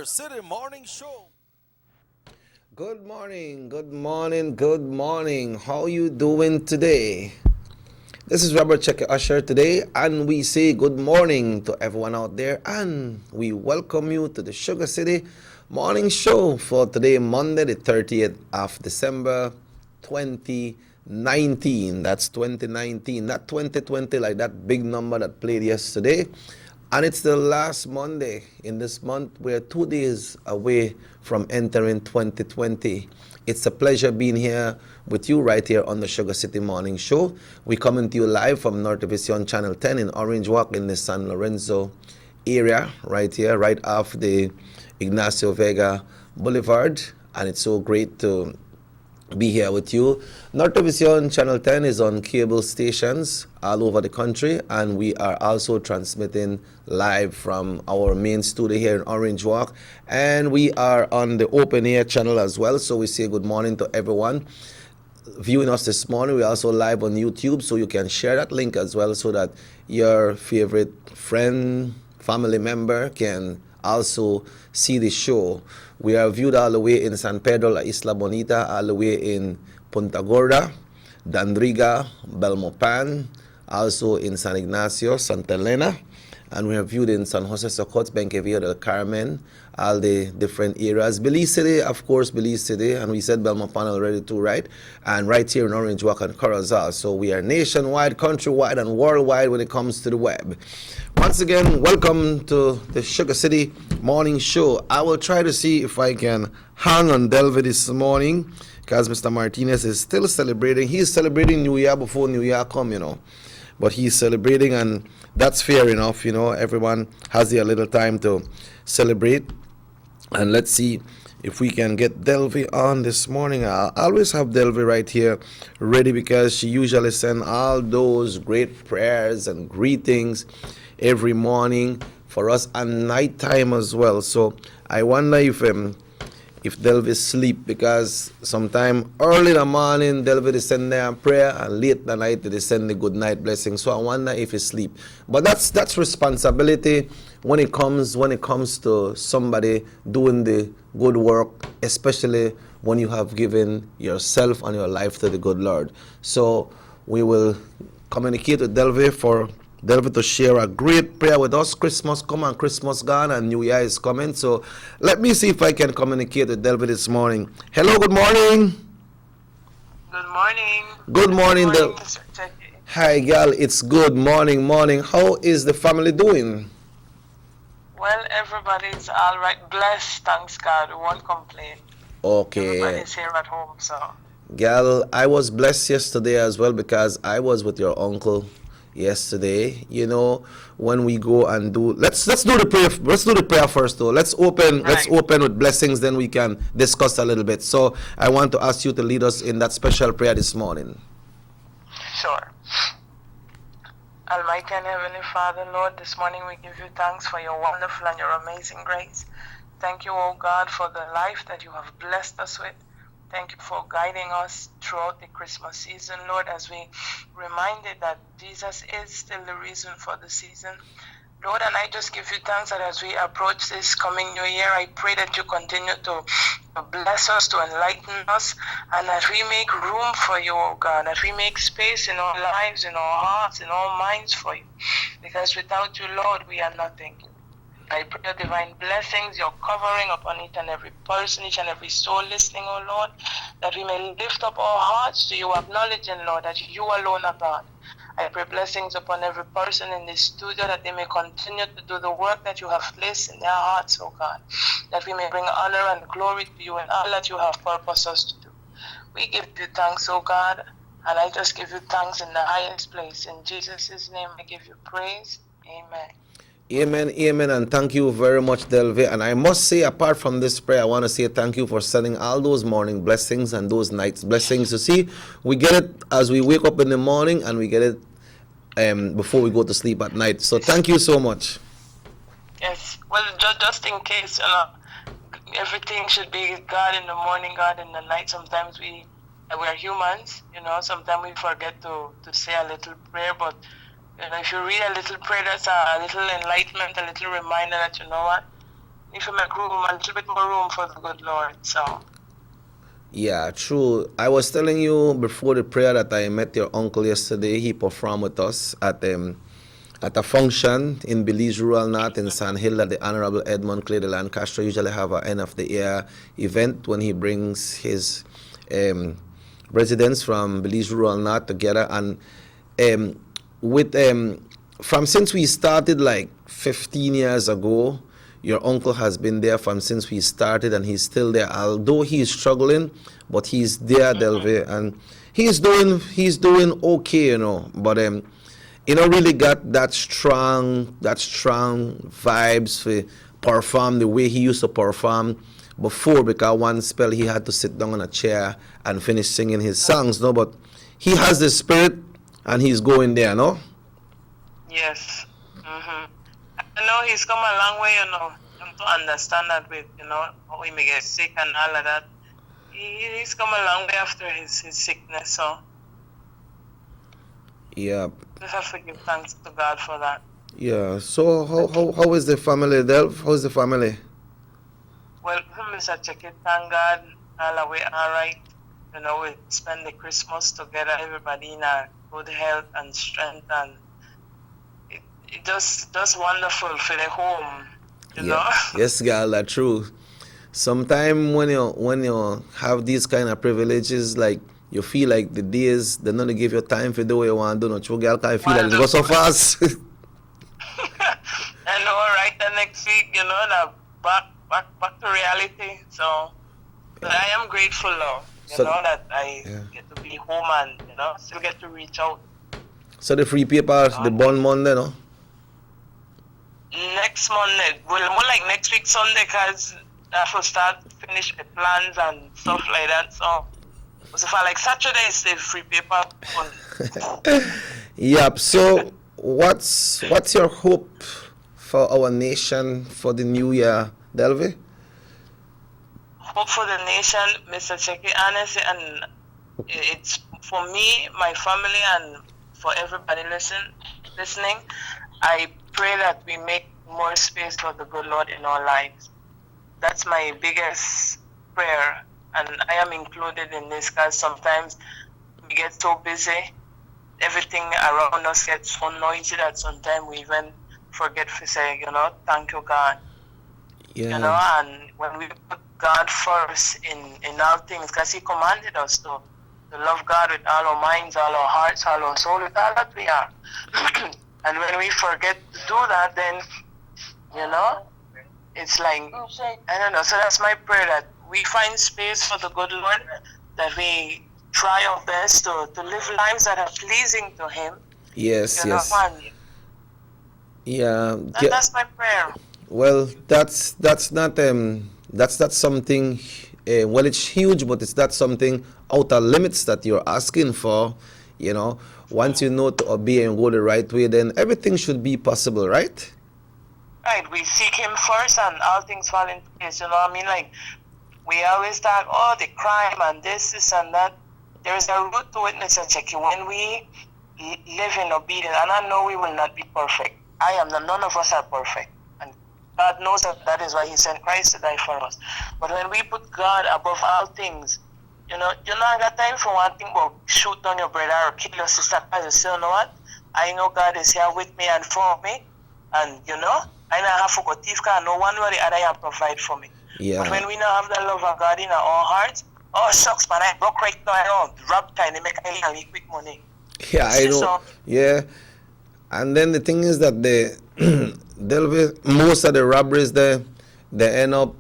Sugar City Morning Show. Good morning, good morning, good morning. How you doing today? This is Robert Checker Usher today, and we say good morning to everyone out there, and we welcome you to the Sugar City Morning Show for today, Monday, the 30th of December, 2019. That's 2019, not 2020 like that big number that played yesterday. And it's the last Monday in this month. We're 2 days away from entering 2020. It's a pleasure being here with you right here on the Sugar City Morning Show. We're coming to you live from North Vision Channel 10 in Orange Walk in the San Lorenzo area, right here, right off the Ignacio Vega Boulevard. And it's so great to be here with you. North Vision Channel 10 is on cable stations all over the country, and we are also transmitting live from our main studio here in Orange Walk, and we are on the open air channel as well. So we say good morning to everyone viewing us this morning. We're also live on YouTube, so you can share that link as well so that your favorite friend, family member can also see the show. We are viewed all the way in San Pedro, La Isla Bonita, all the way in Punta Gorda, Dandriga, Belmopan, also in San Ignacio, Santa Elena, and we are viewed in San Jose Socots, Benquevilla del Carmen, all the different areas. Belize City, of course, Belize City, and we said Belmopan already too, right? And right here in Orange Walk and Corozal. So we are nationwide, countrywide, and worldwide when it comes to the web. Once again, welcome to the Sugar City Morning Show. I will try to see if I can hang on Delva this morning because Mr. Martinez is still celebrating. He's celebrating New Year before New Year come. But he's celebrating, and that's fair enough. Everyone has their little time to celebrate. And let's see if we can get Delvi on this morning. I always have Delvi right here ready because she usually sends all those great prayers and greetings every morning for us and nighttime as well. So I wonder if Delvi sleep, because sometime early in the morning Delvi is send their prayer and late at night they send the good night blessing. So I wonder if he sleep. But that's responsibility when it comes to somebody doing the good work, especially when you have given yourself and your life to the good Lord. So we will communicate with Delvi for Delvi to share a great prayer with us. Christmas come and Christmas gone and New Year is coming. So let me see if I can communicate with Delvi this morning. Hello, good morning. Good morning. Good morning, Del. Mr. Jackie. Hi, gal. It's good morning. How is the family doing? Well, everybody's all right. Blessed, thanks God. We won't complain. Okay. Everybody's here at home, so. Gal, I was blessed yesterday as well because I was with your uncle yesterday. When we go and do let's do the prayer. Let's do the prayer first though. Let's open with blessings, then we can discuss a little bit. So I want to ask you to lead us in that special prayer this morning. Sure. Almighty and Heavenly Father, Lord, this morning we give you thanks for your wonderful and your amazing grace. Thank you, O God, for the life that you have blessed us with. Thank you for guiding us throughout the Christmas season, Lord, as we reminded that Jesus is still the reason for the season. Lord, and I just give you thanks that as we approach this coming new year, I pray that you continue to bless us, to enlighten us, and that we make room for you, oh God, that we make space in our lives, in our hearts, in our minds for you. Because without you, Lord, we are nothing. I pray your divine blessings, your covering upon each and every person, each and every soul listening, oh Lord, that we may lift up our hearts to you, acknowledging, Lord, that you alone are God. I pray blessings upon every person in this studio, that they may continue to do the work that you have placed in their hearts, oh God, that we may bring honor and glory to you in all that you have purposed us to do. We give you thanks, oh God, and I just give you thanks in the highest place. In Jesus' name I give you praise. Amen. Amen, amen, and thank you very much, Delve. And I must say, apart from this prayer, I want to say thank you for sending all those morning blessings and those nights blessings. You see, we get it as we wake up in the morning, and we get it before we go to sleep at night. So thank you so much. Yes, well, just in case, everything should be God in the morning, God in the night. Sometimes we're humans, sometimes we forget to say a little prayer, but if you read a little prayer, that's a little enlightenment, a little reminder that, you know what, if you make room, a little bit more room for the good Lord. So. Yeah, true. I was telling you before the prayer that I met your uncle yesterday. He performed with us at a function in Belize Rural North in San Hill that the Honorable Edmund Clay de Lancaster usually have an end of the year event when he brings his residents from Belize Rural North together. And with from since we started like 15 years ago, your uncle has been there from since we started, and he's still there. Although he's struggling, but he's there, Delve, and he's doing okay, you know. But you know, really got that strong vibes for perform the way he used to perform before, because one spell he had to sit down on a chair and finish singing his songs, no. But he has the spirit, and he's going there, no. Yes. I know he's come a long way, you know, to understand that with, you know, how he may get sick and all of that. He's come a long way after his sickness, so. Yeah. Just have to give thanks to God for that. Yeah. So how is the family, Delv? How is the family? Well, Mr. Check it, thank God, all the way all right. You know, we spend the Christmas together, everybody in a good health and strength, and it just wonderful for the home, you know. Yes, girl, that's true. Sometimes when you have these kind of privileges, like you feel like the days they're not to give you time for do what you want to do. No, true, girl, can feel like it goes so fast. I know, right? The next week, you know, that back to reality. So, but I am grateful, though. You know that I get to be home and, you know, still get to reach out. So the free paper, the born Monday, no? Next Monday, well, more like next week Sunday, because I have to finish the plans and stuff like that. So if I like Saturday is the free paper. Yep. So what's your hope for our nation for the new year, Delve? Hope for the nation, Mr. Checky, honestly, and it's for me, my family, and for everybody listening. I pray that we make more space for the good Lord in our lives. That's my biggest prayer, and I am included in this because sometimes we get so busy, everything around us gets so noisy that sometimes we even forget to say, you know, thank you, God. Yeah. You know, and when we put God first in all things, because He commanded us to love God with all our minds, all our hearts, all our soul, with all that we are. And when we forget to do that, then, you know, it's like, I don't know. So that's my prayer, that we find space for the good Lord, that we try our best to live lives that are pleasing to Him. Yes, yes. Yeah. That's my prayer. Well, that's not something. Well, it's huge, but it's not something outer limits that you're asking for. You know, once you know to obey and go the right way, then everything should be possible, right? Right. We seek Him first, and all things fall into place. You know what I mean? Like, we always talk, oh, the crime and this and that. There is a root to it, Mr. Checky. When we live in obedience, and I know we will not be perfect. None of us are perfect. And God knows that is why He sent Christ to die for us. But when we put God above all things, you know, you don't got time for one thing about shoot down your brother or kill your sister, because you say, you know what? I know God is here with me and for me. And, you know, I don't have to go thief, because no one or the other can provide for me. Yeah. But when we don't have the love of God in our hearts, oh, shucks, man, I broke right now, I know, rob kind of make a little quick money. Yeah, I know. So, yeah. And then the thing is that most of the robberies they end up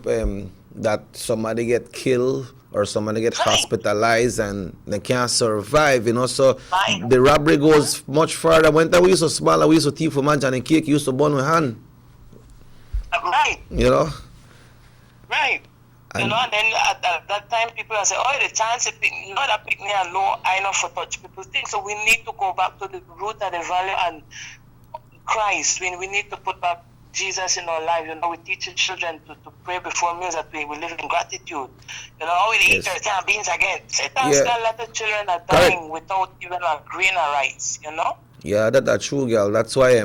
that somebody get killed or somebody get hospitalized and they can't survive, you know. So the robbery goes much further. When we used to small, we used to thief for man and cake, used to burn with hand. Right. You know. Right. You know, and then at that time, people will say, oh, the chance of picking, not a pick me and low, I know for touch people's things. So we need to go back to the root and the value and Christ. We need to put back Jesus in our life. You know, we teach children to pray before meals, that we live in gratitude. You know, how we eat our beans again. Satan's got a lot of children are dying without even a grain of rice, you know? Yeah, that's true, girl. That's why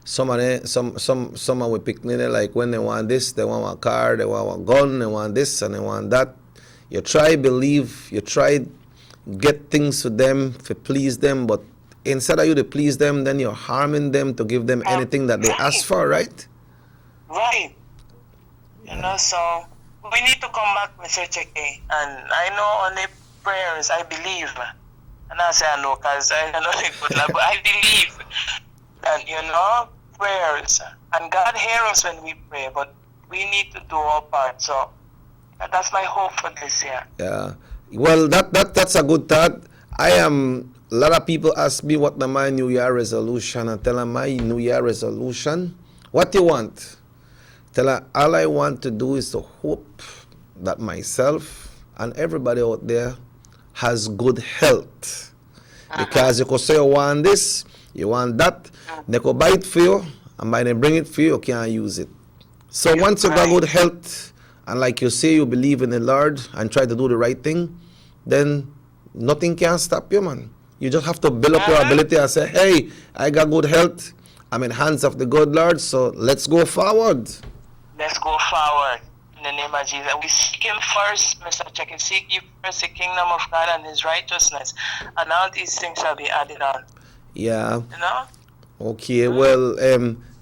some of we picnic like when they want this, they want a car, they want a gun, they want this and they want that. You try believe, you try get things to them to please them, but instead of you to please them, then you're harming them to give them anything that they ask for, right? Right. You know, so we need to come back, Mr. Cheke. And I know only prayers, I believe. And I say I know because I know the good Lord, but I believe that, you know, prayers. And God hears us when we pray, but we need to do our part. So that's my hope for this year. Yeah. Well, that's a good thought. A lot of people ask me what my New Year resolution. I tell them my New Year resolution. What you want? Tell her all I want to do is to hope that myself and everybody out there has good health. Because you could say you want this, you want that, they could buy it for you, and by they bring it for you, you can't use it. So once you got good health, and like you say, you believe in the Lord and try to do the right thing, then nothing can stop you, man. You just have to build up your ability and say, hey, I got good health. I'm in hands of the good Lord, so let's go forward. Let's go forward in the name of Jesus. We seek Him first, Mr. Check. Seek ye first the kingdom of God and His righteousness, and all these things shall be added on. Yeah. You know? Okay, well,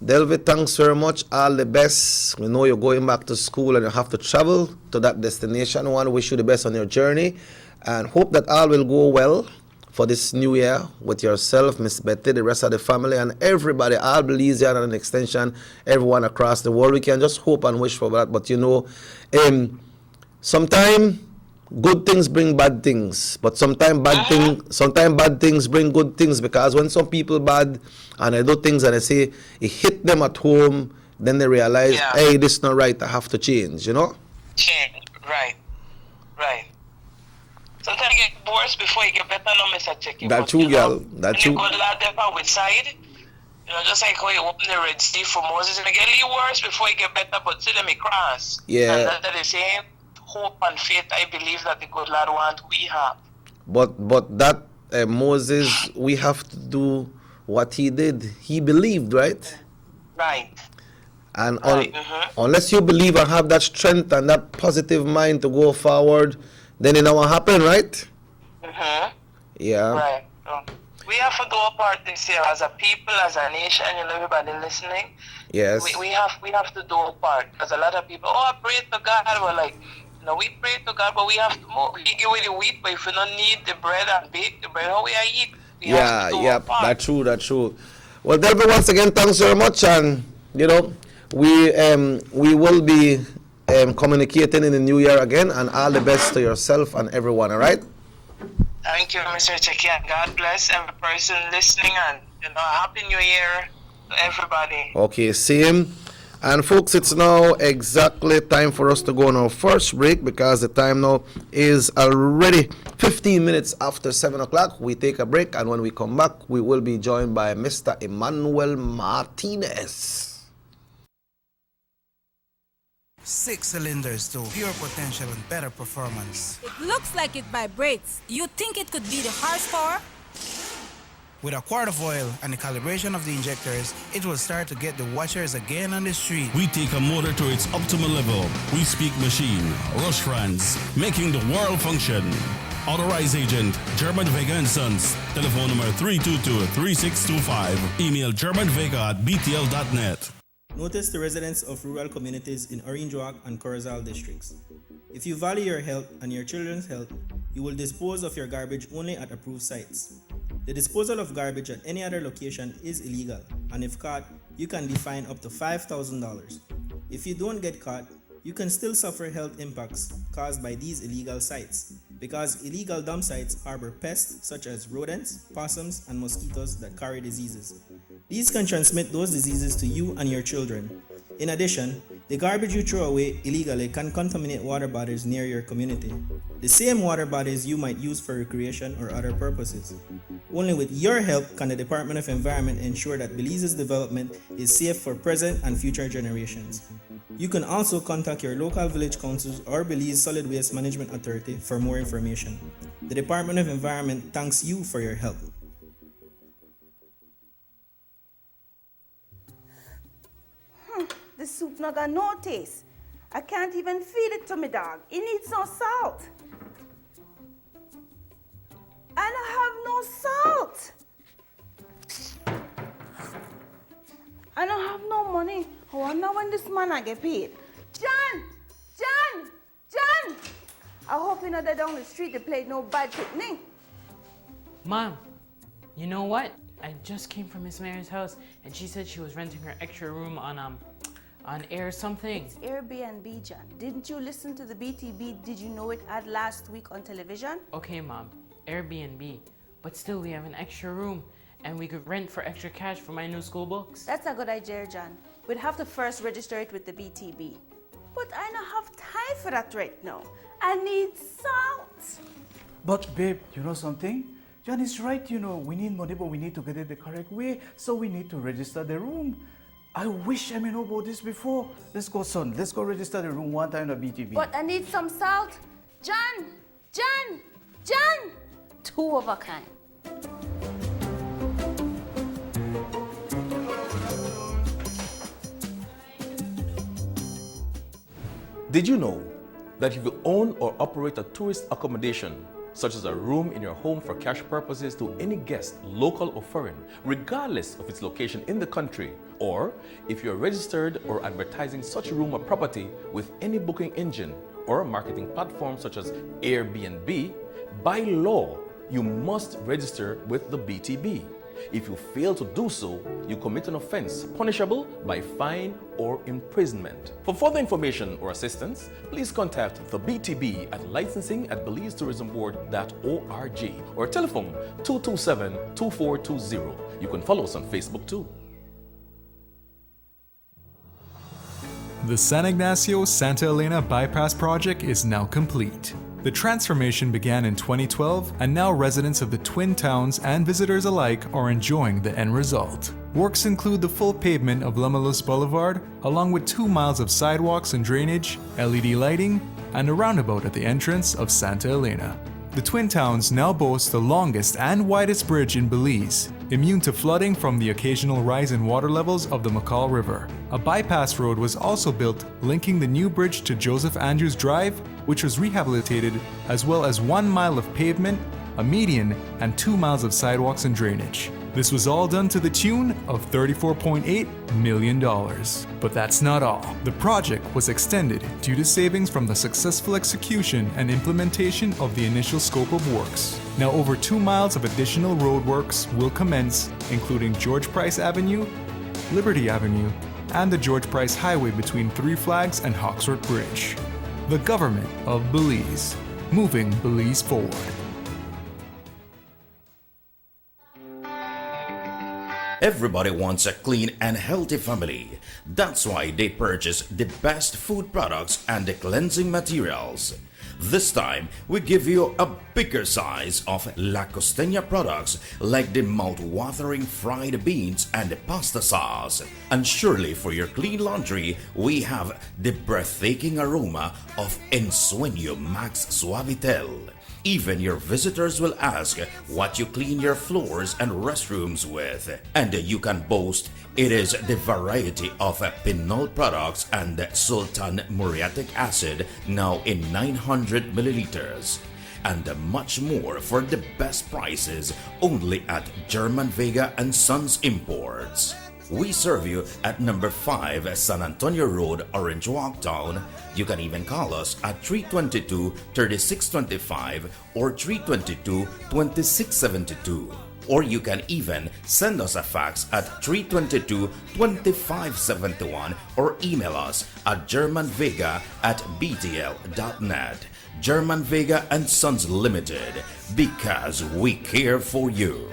Delvi, thanks very much. All the best. We know you're going back to school and you have to travel to that destination. I want to wish you the best on your journey and hope that all will go well for this new year with yourself, Miss Betty, the rest of the family, and everybody, all Belizean and an extension, everyone across the world. We can just hope and wish for that. But you know, sometimes good things bring bad things, but sometimes bad things bring good things, because when some people bad and they do things and they say it hit them at home, then they realize, hey, this is not right, I have to change, you know? Change, right. Sometimes you get worse before you get better, no, Mr. Checky. That's true, girl. That's true. When you go on with side, you know, just like how you open the Red Sea for Moses, and it get a little worse before you get better, but still let me cross. Yeah. And that is same hope and faith, I believe that the good Lord want we have. But that Moses, we have to do what he did. He believed, right? Right. And unless you believe and have that strength and that positive mind to go forward, then it won't happen, right? Yeah. Right. So we have to do our part this year as a people, as a nation, you know, everybody listening. Yes. We have to do our part, because a lot of people, I pray to God. We're like, no, we pray to God, but we have to move. We give away the wheat, but if we don't need the bread and bake the bread, how we eat? We have to do our part. That's true. Well, Delvin, once again, thanks very much, and you know, we will be communicating in the new year again, and all the best to yourself and everyone. All right. Thank you, Mr. Checky, and God bless every person listening, and you know, Happy New Year to everybody. Okay, same. And folks, it's now exactly time for us to go on our first break, because the time now is already 15 minutes after 7 o'clock. We take a break, and when we come back, we will be joined by Mr. Emmanuel Martinez. 6 cylinders to pure potential and better performance. It looks like it vibrates. You think it could be the horsepower? With a quart of oil and the calibration of the injectors, it will start to get the watchers again on the street. We take a motor to its optimal level. We speak machine, Rush France, making the world function. Authorized agent, German Vega & Sons. Telephone number 322-3625. Email germanvega@btl.net. Notice the residents of rural communities in Orange Walk and Corozal districts. If you value your health and your children's health, you will dispose of your garbage only at approved sites. The disposal of garbage at any other location is illegal, and if caught, you can be fined up to $5,000. If you don't get caught, you can still suffer health impacts caused by these illegal sites, because illegal dump sites harbor pests such as rodents, possums, and mosquitoes that carry diseases. These can transmit those diseases to you and your children. In addition, the garbage you throw away illegally can contaminate water bodies near your community, the same water bodies you might use for recreation or other purposes. Only with your help can the Department of Environment ensure that Belize's development is safe for present and future generations. You can also contact your local village councils or Belize Solid Waste Management Authority for more information. The Department of Environment thanks you for your help. soup not got no taste. I can't even feed it to my dog. It needs no salt. I don't have no salt. I don't have no money. I wonder when this man I get paid. John! John! John! I hope you know that down the street they played no bad picnic. Mom, you know what? I just came from Miss Mary's house and she said she was renting her extra room on air something. It's Airbnb, John. Didn't you listen to the BTB? Did you know it ad last week on television? Okay, Mom, Airbnb. But still, we have an extra room and we could rent for extra cash for my new school books. That's a good idea, John. We'd have to first register it with the BTB. But I don't have time for that right now. I need salt. But babe, you know something? John is right, we need money, but we need to get it the correct way, so we need to register the room. I wish I know about this before. Let's go, son. Let's go register the room one time at BTB. But I need some salt. John! John! John! Two of a kind. Did you know that if you own or operate a tourist accommodation, such as a room in your home for cash purposes to any guest, local or foreign, regardless of its location in the country, or if you're registered or advertising such room or property with any booking engine or marketing platform such as Airbnb, by law, you must register with the BTB. If you fail to do so, you commit an offense punishable by fine or imprisonment. For further information or assistance, please contact the BTB at licensing@belizetourismboard.org or telephone 227-2420. You can follow us on Facebook too. The San Ignacio-Santa Elena Bypass project is now complete. The transformation began in 2012, and now residents of the Twin Towns and visitors alike are enjoying the end result. Works include the full pavement of Lamalus Boulevard, along with 2 miles of sidewalks and drainage, LED lighting, and a roundabout at the entrance of Santa Elena. The Twin Towns now boast the longest and widest bridge in Belize, immune to flooding from the occasional rise in water levels of the McCall River. A bypass road was also built linking the new bridge to Joseph Andrews Drive, which was rehabilitated, as well as 1 mile of pavement, a median, and 2 miles of sidewalks and drainage. This was all done to the tune of $34.8 million. But that's not all. The project was extended due to savings from the successful execution and implementation of the initial scope of works. Now over 2 miles of additional roadworks will commence, including George Price Avenue, Liberty Avenue, and the George Price Highway between Three Flags and Hawksworth Bridge. The government of Belize, moving Belize forward. Everybody wants a clean and healthy family. That's why they purchase the best food products and the cleansing materials. This time, we give you a bigger size of La Costeña products like the mouth-watering fried beans and the pasta sauce. And surely for your clean laundry, we have the breathtaking aroma of Ensueño Max Suavitel. Even your visitors will ask what you clean your floors and restrooms with. And you can boast it is the variety of Pinol products and Sultan muriatic acid now in 900 milliliters. And much more for the best prices only at German Vega and Sons Imports. We serve you at number 5 San Antonio Road, Orange Walktown. You can even call us at 322-3625 or 322-2672. Or you can even send us a fax at 322-2571 or email us at germanvega@btl.net. German Vega and Sons Limited, because we care for you.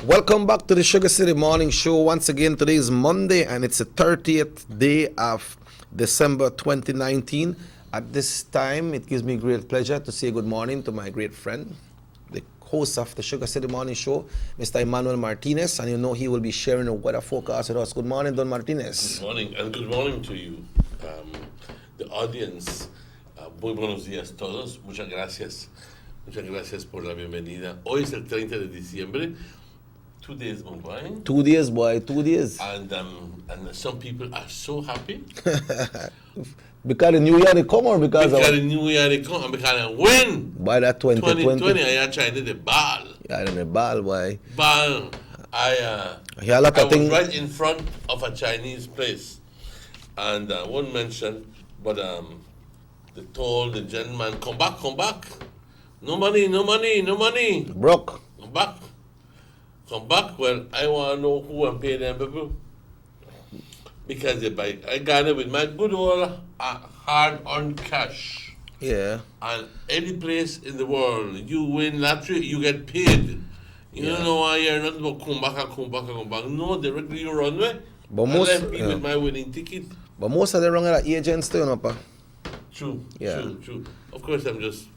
Welcome back to the Sugar City Morning Show. Once again, today is Monday and it's the 30th day of December 2019. At this time, it gives me great pleasure to say good morning to my great friend, the host of the Sugar City Morning Show, Mr. Emmanuel Martinez, and you know he will be sharing a weather forecast with us. Good morning, Don Martinez. Good morning, and good morning to you, the audience. Muy buenos días todos. Muchas gracias. Muchas gracias por la bienvenida. Hoy es el 30 de diciembre. 2 days gone by. 2 days, boy, 2 days. And some people are so happy. Because the new year they come or because the new year they come and because I win. By that 2020. I am trying to the ball. Yeah, the ball, boy. Ball. I was right in front of a Chinese place. And I won't mention, but they told the gentleman, come back. No money. Broke. Come back. Well, I want to know who I'm paying them people. Because I got it with my good old hard-earned cash. Yeah. And any place in the world, you win lottery, you get paid. You don't know why you're not about come back. No, directly you run away. But most, left me with my winning ticket. But most of the wrong are agents too, you know, pa. True. Of course, I'm just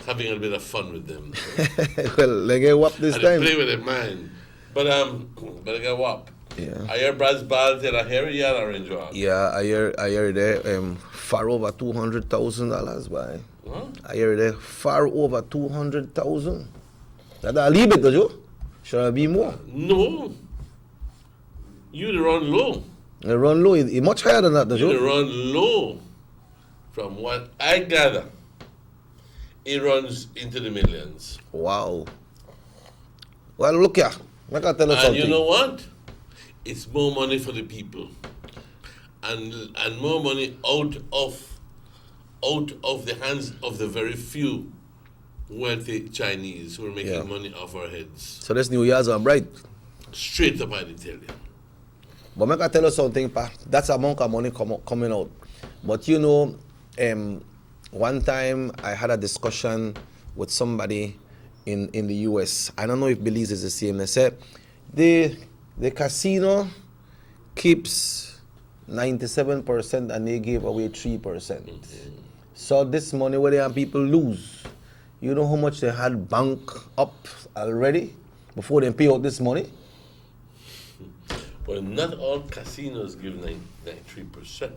having a bit of fun with them. Well, they get whopped this time. Play with their mind. But I got whopped. Yeah. I hear Brad's ball till I hear you orange one. Yeah, I hear there far over $200,000, boy. Huh? I hear there far over 200,000. That's a little bit, you? Should I be more? No. You run low. They run low. It's much higher than that, does You run low. From what I gather, it runs into the millions. Wow. Well, look here. I can tell you something. And you know what? It's more money for the people, and more money out of the hands of the very few wealthy Chinese who are making money off our heads. So this New Year's are bright. Straight up, I tell you. But I can tell you something, pa. That's a amount of money coming out. But you know, one time I had a discussion with somebody in the US. I don't know if Belize is the same. They said the casino keeps 97% and they gave away 3%. So this money where the people lose, you know how much they had bank up already before they pay out this money? Well, not all casinos give 93%.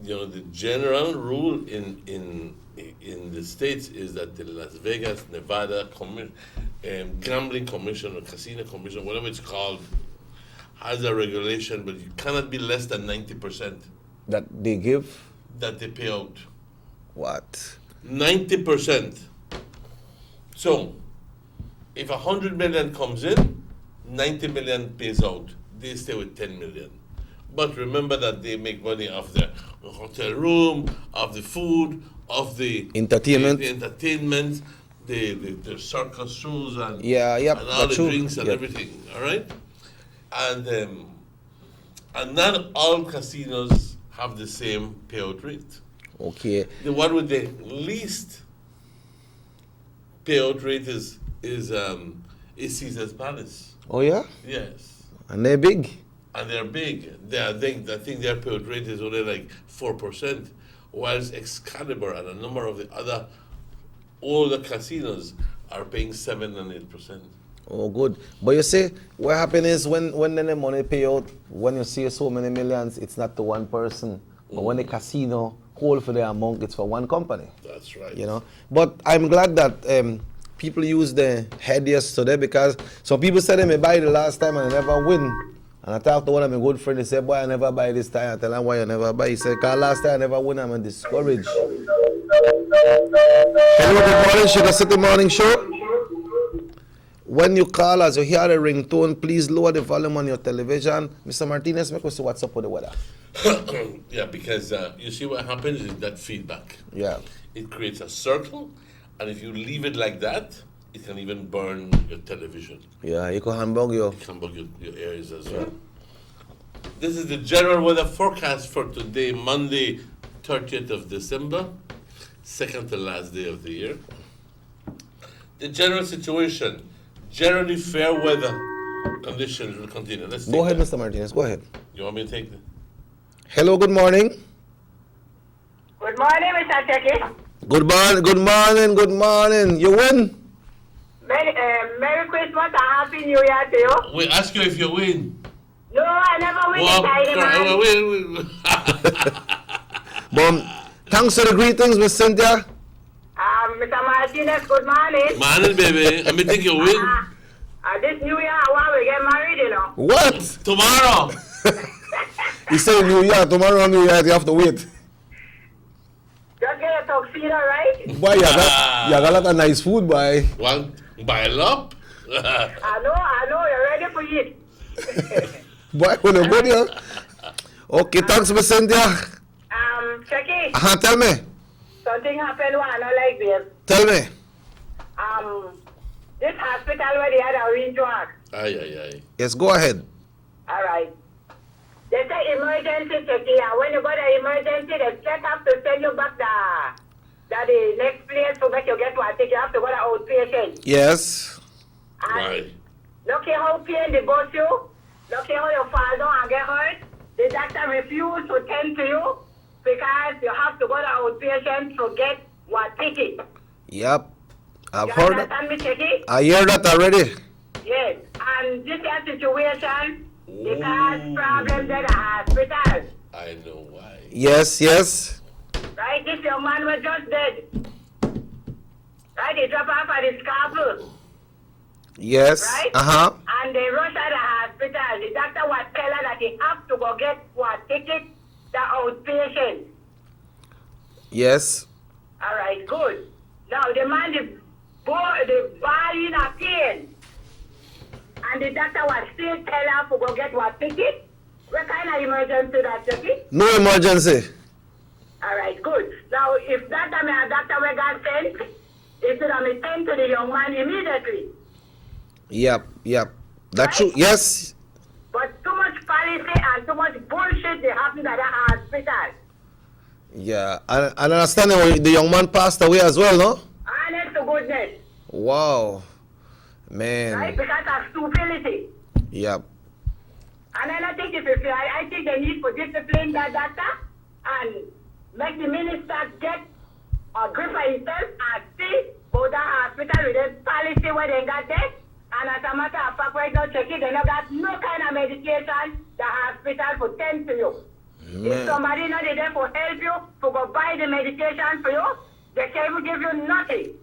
You know, the general rule in the States is that the Las Vegas, Nevada Gambling Commission or Casino Commission, whatever it's called, has a regulation, but you cannot be less than 90%. That they give? That they pay out. What? 90%. So, if 100 million comes in, 90 million pays out. They stay with 10 million. But remember that they make money off the hotel room, of the food, of the entertainment, the circus shows, and all the drinks and everything. All right, and not all casinos have the same payout rate. Okay. The one with the least payout rate is Caesar's Palace. Oh yeah. Yes. And they're big. And they're big. I think their payout rate is only like 4%, whilst Excalibur and a number of the other older casinos are paying 7 and 8%. Oh, good. But you see, what happens is when the money pay out, when you see so many millions, it's not to one person. But when the casino hold for the amount, it's for one company. That's right. You know. But I'm glad that people use the head yesterday, because some people said they may buy the last time and they never win. And I talked to one of my good friends, he said, boy, I never buy this time. I tell him, why you never buy? He said, because last time I never win, I'm discouraged. Hello, good morning, Sugar City Morning Show. When you call us, you hear the ringtone, please lower the volume on your television. Mr. Martinez, make us see what's up with the weather. Yeah, because you see what happens is that feedback. Yeah. It creates a circle, and if you leave it like that, it can even burn your television. Yeah, you can hamburg your... It can bug your ears as well. This is the general weather forecast for today, Monday, 30th of December, second to last day of the year. The general situation, Generally fair weather conditions will continue. Let's Go ahead, that. Mr. Martinez. Go ahead. You want me to take it? Hello, good morning. Good morning, Mr. Cheki. Good morning, good morning, good morning. You win? Merry Christmas and Happy New Year to you. We ask you if you win. No, I never win the tiny man. But thanks for the greetings, Miss Cynthia. Mr. Martinez, good morning. Morning, baby. I think you win. This New Year, I want to get married, you know. What? Tomorrow. You say New Year, tomorrow New Year, you have to wait. Just get a tuxedo, right? Boy, you got a lot of nice food, boy. One by a lot. I know, you're ready for it. Boy, when you go there. Okay, thanks, Miss Cynthia. Cheki. Tell me. Something happened when I don't like this. Tell me. This hospital where they had a range work. Aye. Yes, go ahead. All right. They say emergency, Cheki. And when you go to emergency, they just have to send you back the next place to make you get one ticket. You have to go to outpatient. Yes. Right. Look at how pain they got you. Look at how you fall down and get hurt. The doctor refused to tend to you because you have to go to outpatient to get one ticket. Yep. I've You heard understand me, Cheki? I hear that already. Yes. And this is a situation because problems at the hospital. I know why. Yes. Right? This young man was just dead. Right? They drop off at the scalpel. Yes. Right? And they rush at the hospital. The doctor was telling her that he have to go get one ticket, the outpatient. Yes. All right, good. Now the man, the body in a pain. And the doctor was still telling her to go get one ticket. What kind of emergency that ticket? No emergency. All right, good. Now, if that time a doctor we got sent, it should have been sent to the young man immediately. Yep. That's true. Yes. But too much policy and too much bullshit they happen at the hospital. Yeah. And I understand the young man passed away as well, no? Honest to goodness. Wow. Man. Right? Because of stupidity. Yep. And then I think I think they need to discipline that doctor and make the minister get a grip of himself and see how the hospital with the policy where they got there. And as a matter of fact, right now, check it, they don't got no kind of medication the hospital for tend to you. Man. If somebody not there for help you, to go buy the medication for you, they can't even give you nothing.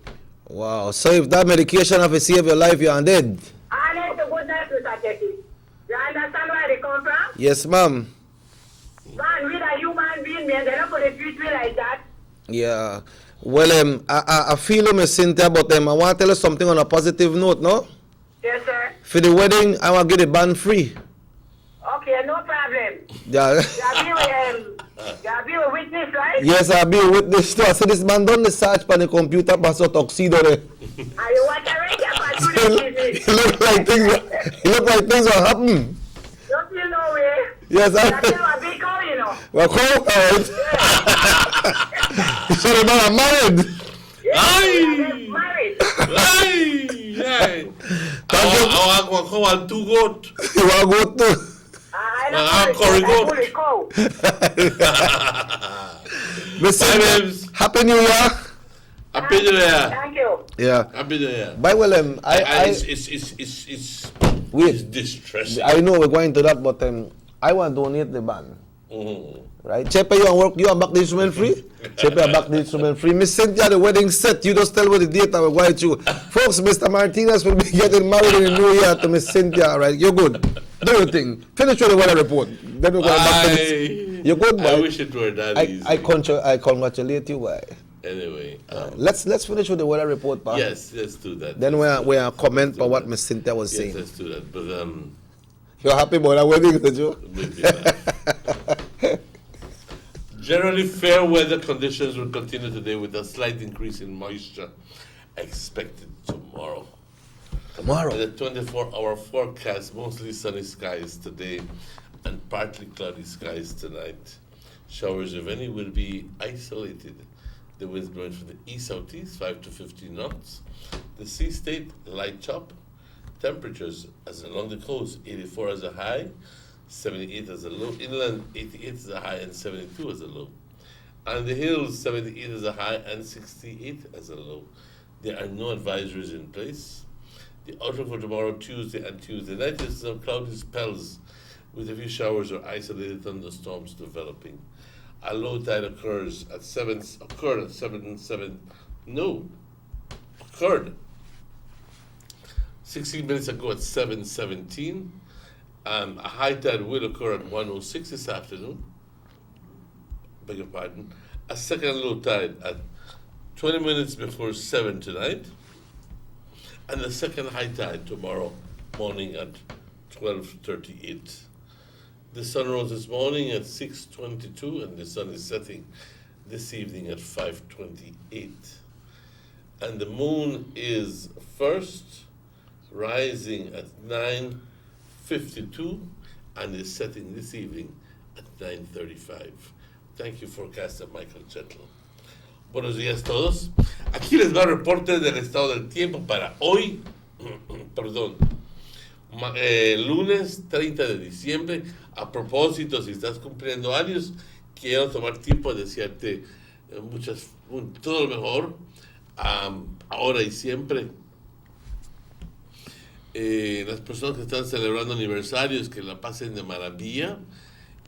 Wow. So if that medication have to save your life, you're dead. Honest to goodness, Mr. Jackie. You understand where they come from? Yes, ma'am. Man, with a human being, man, they're not going to treat me like that. Yeah. Well, I feel Miss Cynthia, but I want to tell you something on a positive note, no? Yes, sir. For the wedding, I want to get the band free. Okay, no problem. Yeah. You'll be a witness, right? Yes, I'll be a witness too. I said this man done the search on the computer, pass a tuxedo there. Are you watching it? It look like things will happen. Don't you know where? Yes, I. That's a big call, you know. Well, cool, alright. So the man are married. Yes, married. Aye. I want to go on 2 goat. You want to go too? I'm curry goat. Listen, Happy New Year. Happy New Year. Thank you. Yeah. Happy New Year. By well, It's distressing. I know we're going to that, but I want to donate the band. Right? Chepe, you want work? You want back the instrument free? Chepe, back the instrument free. Miss Cynthia, the wedding set. You just tell me the date and we're going to. Folks, Mr. Martinez will be getting married in the new year to Miss Cynthia. Right? You're good. Do your thing. Finish with the weather report. Then we're going back to this. You're good, boy. I wish it were that easy. I congratulate you, boy. Anyway, let's finish with the weather report, pa. Yes, let's do that. Then we are comment on what Miss Cynthia was saying. Let's do that. But you're happy about that wedding, did you? Generally, fair weather conditions will continue today with a slight increase in moisture expected tomorrow. The 24-hour forecast, mostly sunny skies today and partly cloudy skies tonight. Showers, if any, will be isolated. The winds blowing from the east-southeast, 5 to 15 knots. The sea state, light chop. temperatures as along the coast, 84 as a high, 78 as a low. Inland, 88 as a high and 72 as a low. On the hills, 78 as a high and 68 as a low. There are no advisories in place. The outlook for tomorrow, Tuesday and Tuesday night is some cloudy spells with a few showers or isolated thunderstorms developing. A low tide occurred 16 minutes ago at 7:17. A high tide will occur at 1:06 this afternoon. Beg your pardon. A second low tide at 20 minutes before 7 tonight. And the second high tide tomorrow morning at 12:38. The sun rose this morning at 6:22 and the sun is setting this evening at 5:28. And the moon is first rising at 9:52 and is setting this evening at 9:35. Thank you, forecaster Michael Gentle. Buenos días todos. Aquí les va el reporte del estado del tiempo para hoy, lunes 30 de diciembre. A propósito, si estás cumpliendo años, quiero tomar tiempo de desearte todo lo mejor, ahora y siempre. Las personas que están celebrando aniversarios, que la pasen de maravilla.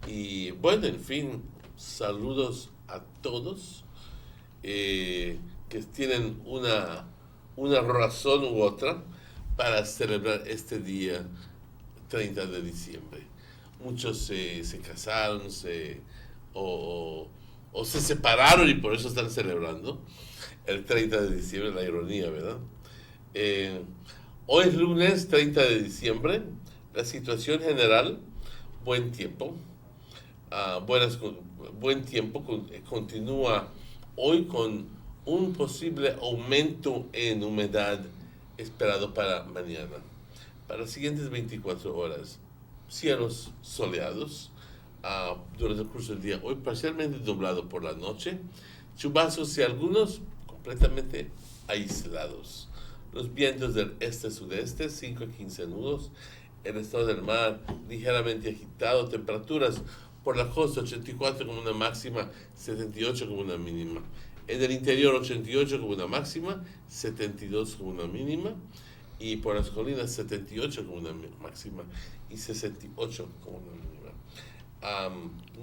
Y bueno, en fin, saludos a todos que tienen una razón u otra para celebrar este día 30 de diciembre. Muchos se casaron o se separaron y por eso están celebrando el 30 de diciembre, la ironía, ¿verdad? Hoy es lunes 30 de diciembre, la situación general, buen tiempo. Buen tiempo continúa hoy con un posible aumento en humedad esperado para mañana. Para las siguientes 24 horas, cielos soleados durante el curso del día. Hoy parcialmente nublado por la noche, chubascos y algunos completamente aislados. Los vientos del este-sudeste, 5 a 15 nudos. El estado del mar ligeramente agitado. Temperaturas por la costa 84 como una máxima, 78 como una mínima. En el interior 88 como una máxima, 72 como una mínima. Y por las colinas 78 como una máxima y 68 como una mínima.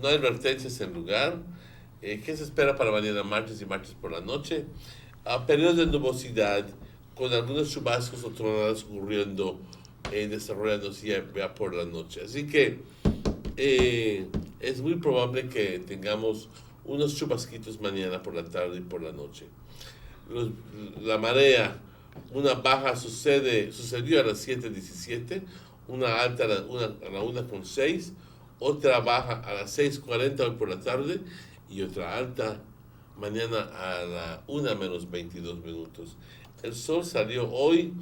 No hay advertencias en lugar. ¿Qué se espera para mañana martes y martes por la noche? Periodos de nubosidad con algunos chubascos o tronadas ocurriendo, desarrollándose ya por la noche. Así que es muy probable que tengamos unos chubasquitos mañana por la tarde y por la noche. La marea, una baja sucedió a las 7:17, una alta a la 1:06, otra baja a las 6:40 hoy por la tarde y otra alta mañana a la 1:22. El sol salió hoy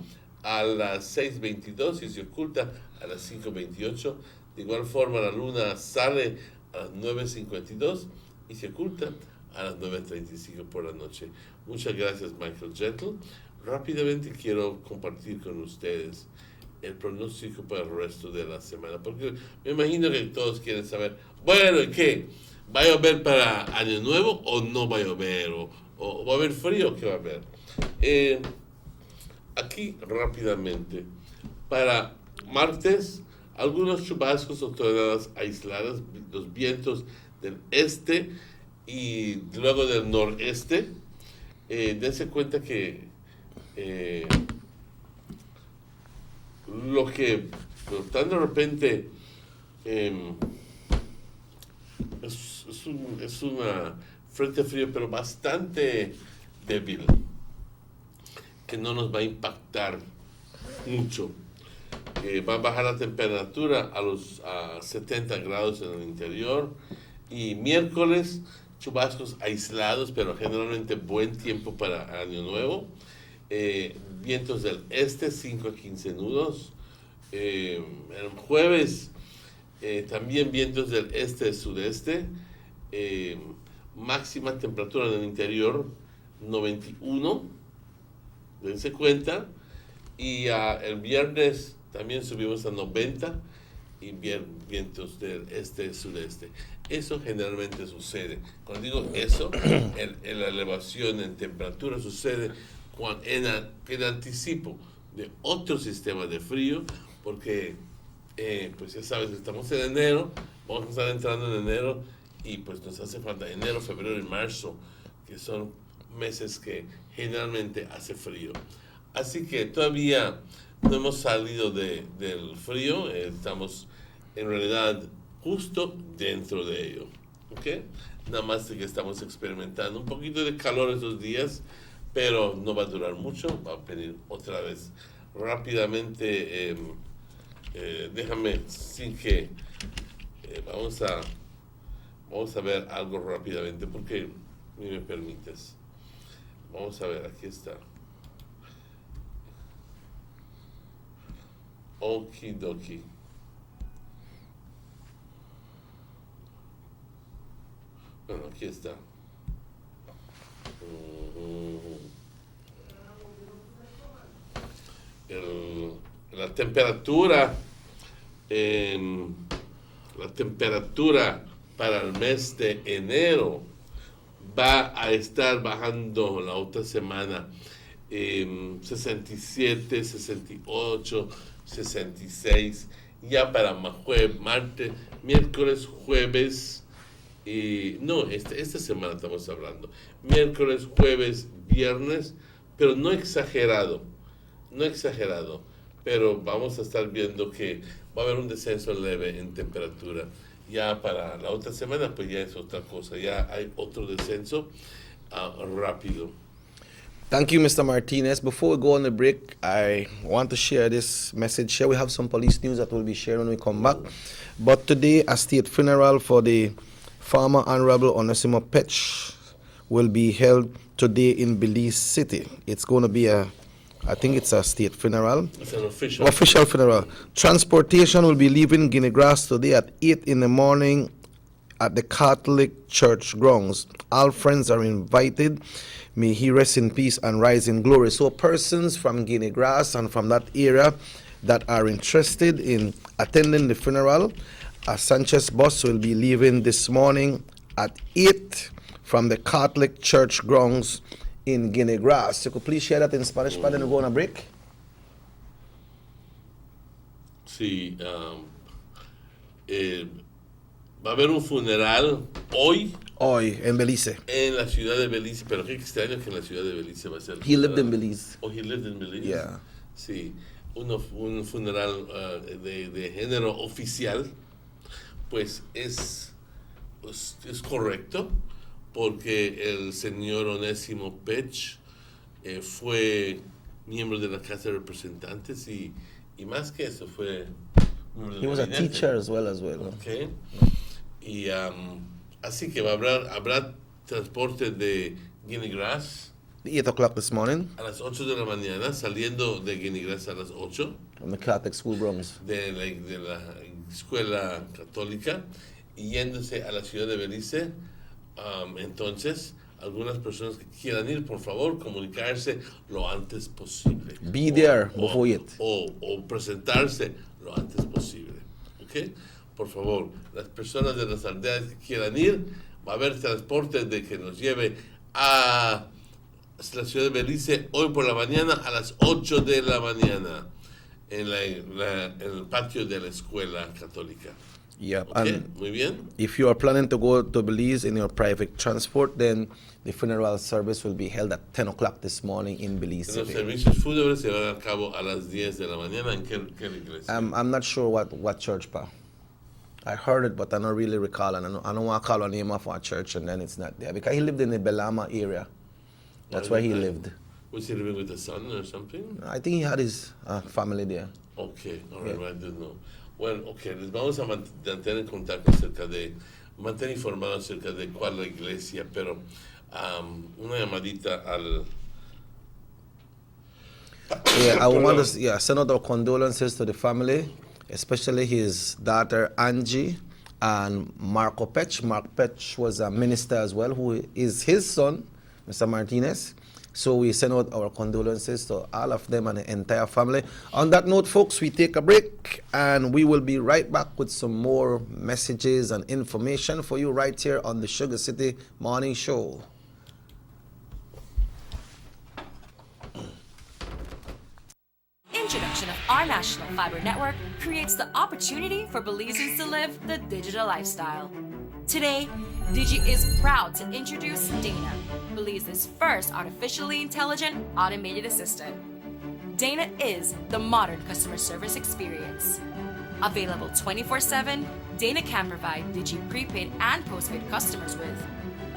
a las 6:22 y se oculta a las 5:28. De igual forma, la luna sale a las 9:52 y se oculta a las 9:35 por la noche. Muchas gracias, Michael Gentle. Rápidamente quiero compartir con ustedes el pronóstico para el resto de la semana, porque me imagino que todos quieren saber, bueno, ¿y qué? ¿Va a llover para Año Nuevo o no va a llover? ¿O va a haber frío? ¿Qué va a haber? Aquí rápidamente, para martes, algunos chubascos o tronadas aisladas, los vientos del este y luego del noreste. Dense cuenta que lo que tan de repente es una frente frío, pero bastante débil, que no nos va a impactar mucho. Va a bajar la temperatura a 70 grados en el interior. Y miércoles, chubascos aislados, pero generalmente buen tiempo para Año Nuevo. Vientos del este, 5 a 15 nudos. El jueves, también vientos del este-sudeste. Máxima temperatura en el interior, 91. Dense cuenta. Y el viernes también subimos a 90 y vientos del este-sudeste. Eso generalmente sucede. Cuando digo eso, la elevación en temperatura sucede en anticipo de otro sistema de frío, porque pues ya sabes, estamos en enero, vamos a estar entrando en enero y pues nos hace falta enero, febrero y marzo, que son meses que generalmente hace frío. Así que todavía no hemos salido del frío, estamos en realidad justo dentro de ello, ¿ok? Nada más que estamos experimentando un poquito de calor estos días, pero no va a durar mucho, va a venir otra vez rápidamente. Déjame, sin que vamos a ver algo rápidamente, porque ni me permites. Vamos a ver, aquí está. Okidoki. Bueno, aquí está. La temperatura para el mes de enero va a estar bajando la otra semana 67, 68, 66, ya para martes, miércoles, jueves, no, esta semana estamos hablando, miércoles, jueves, viernes, pero no exagerado, pero vamos a estar viendo que va a haber un descenso leve en temperatura. Ya para la otra semana, pues ya es otra cosa, ya hay otro descenso rápido. Thank you, Mr. Martinez. Before we go on the break, I want to share this message here. We have some police news that we'll be sharing when we come back. But today, a state funeral for the former Honorable Onesimo Petch will be held today in Belize City. It's going to be I think it's a state funeral. It's an official funeral. Transportation will be leaving Guinea Grass today at 8 in the morning at the Catholic Church grounds. All friends are invited. May he rest in peace and rise in glory. So persons from Guinea Grass and from that area that are interested in attending the funeral, a Sanchez bus will be leaving this morning at 8 from the Catholic Church grounds in Guinea Grass. You could please share that in Spanish, and then we go on a break. Sí, va a haber un funeral hoy. Hoy, en Belice. En la ciudad de Belice, pero qué extraño que en la ciudad de Belice va a ser. He lived in Belize. Oh, he lived in Belize. Yeah. Sí, un funeral de género oficial, pues es correcto, porque el señor Onésimo Petch fue miembro de la Casa de Representantes y más que eso fue miembro He was a teacher as well. Okay. Y así que habrá transporte de Guinea Grass 8 o'clock this morning. A las 8 de la mañana, saliendo de Guinea Grass a las 8. From the Catholic School grounds. De la escuela católica, y yéndose a la ciudad de Belice. Entonces, algunas personas que quieran ir, por favor, comunicarse lo antes posible. Be there before it. O presentarse lo antes posible. ¿Ok? Por favor, las personas de las aldeas que quieran ir, va a haber transporte de que nos lleve a la ciudad de Belice hoy por la mañana a las 8 de la mañana en el patio de la escuela católica. Yep. Okay, And muy bien. if you are planning to go to Belize in your private transport, then the funeral service will be held at 10 o'clock this morning in Belize Los City. servicios fúnebres se van a cabo a las 10 de la mañana. ¿En qué iglesia? I'm not sure what church, pa. I heard it, but I don't really recall, and I don't want to call a name of our church and then it's not there, because he lived in the Belama area. That's where he lived. Was he living with a son or something? I think he had his family there. Okay, all right, I didn't know. Bueno, okay, les vamos a mantener en contacto mantener informados acerca de cuál es la iglesia, pero una llamadita al... Yeah, I want to send out our condolences to the family, especially his daughter Angie and Marco Petch. Mark Petch was a minister as well, who is his son, Mr. Martinez. So we send out our condolences to all of them and the entire family. On that note, folks, we take a break and we will be right back with some more messages and information for you right here on the Sugar City Morning Show. Introduction of our national fiber network creates the opportunity for Belizeans to live the digital lifestyle. Today, Digi is proud to introduce Dana, Belize's first artificially intelligent automated assistant. Dana is the modern customer service experience. Available 24/7, Dana can provide Digi prepaid and postpaid customers with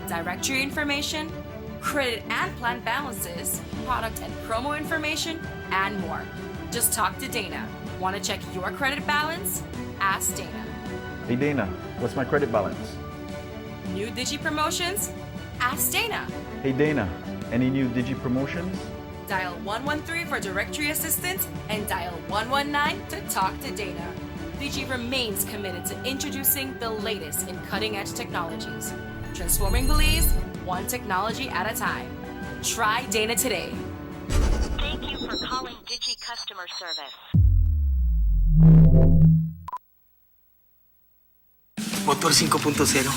directory information, credit and plan balances, product and promo information, and more. Just talk to Dana. Want to check your credit balance? Ask Dana. Hey Dana, what's my credit balance? New Digi promotions? Ask Dana. Hey Dana, any new Digi promotions? Dial 113 for directory assistance and dial 119 to talk to Dana. Digi remains committed to introducing the latest in cutting-edge technologies, transforming Belize one technology at a time. Try Dana today. Thank you for calling Digi Customer Service. Motor 5.0,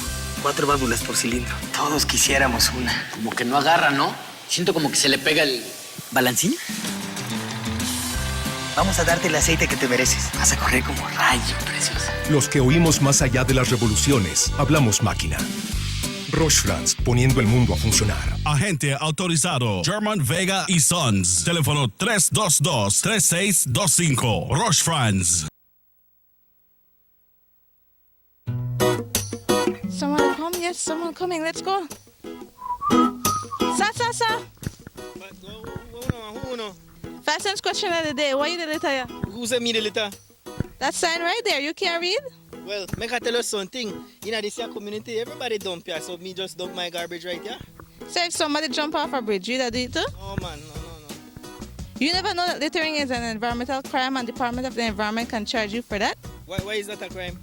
4 válvulas por cilindro. Todos quisiéramos una. Como que no agarra, ¿no? Siento como que se le pega el... ¿Balancín? Vamos a darte el aceite que te mereces. Vas a correr como rayo, preciosa. Los que oímos más allá de las revoluciones, hablamos máquina. Roche France, poniendo el mundo a funcionar. Agente autorizado German Vega y Sons. Teléfono 322-3625. Roche France. Someone come? Yes, someone coming. Let's go. Sa. Fastest question of the day. Why you the letter? Who sent me the letter? That sign right there. You can't read? Well, make I tell you something. In this here community, everybody dump here, so me just dump my garbage right here. So if somebody jump off a bridge, you that do it too? Oh man, no. You never know that littering is an environmental crime and Department of the Environment can charge you for that? Why is that a crime?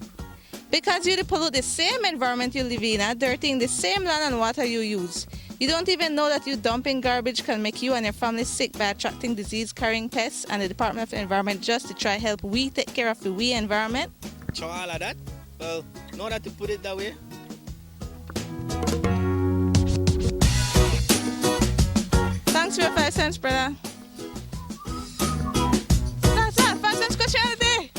Because you pollute the same environment you live in, dirtying the same land and water you use. You don't even know that you dumping garbage can make you and your family sick by attracting disease-carrying pests, and the Department of the Environment just to try help we take care of the we environment. Sure, all of that? Well, now that you put it that way. Thanks for your 5 cents, brother. That's 5 cents question of the day.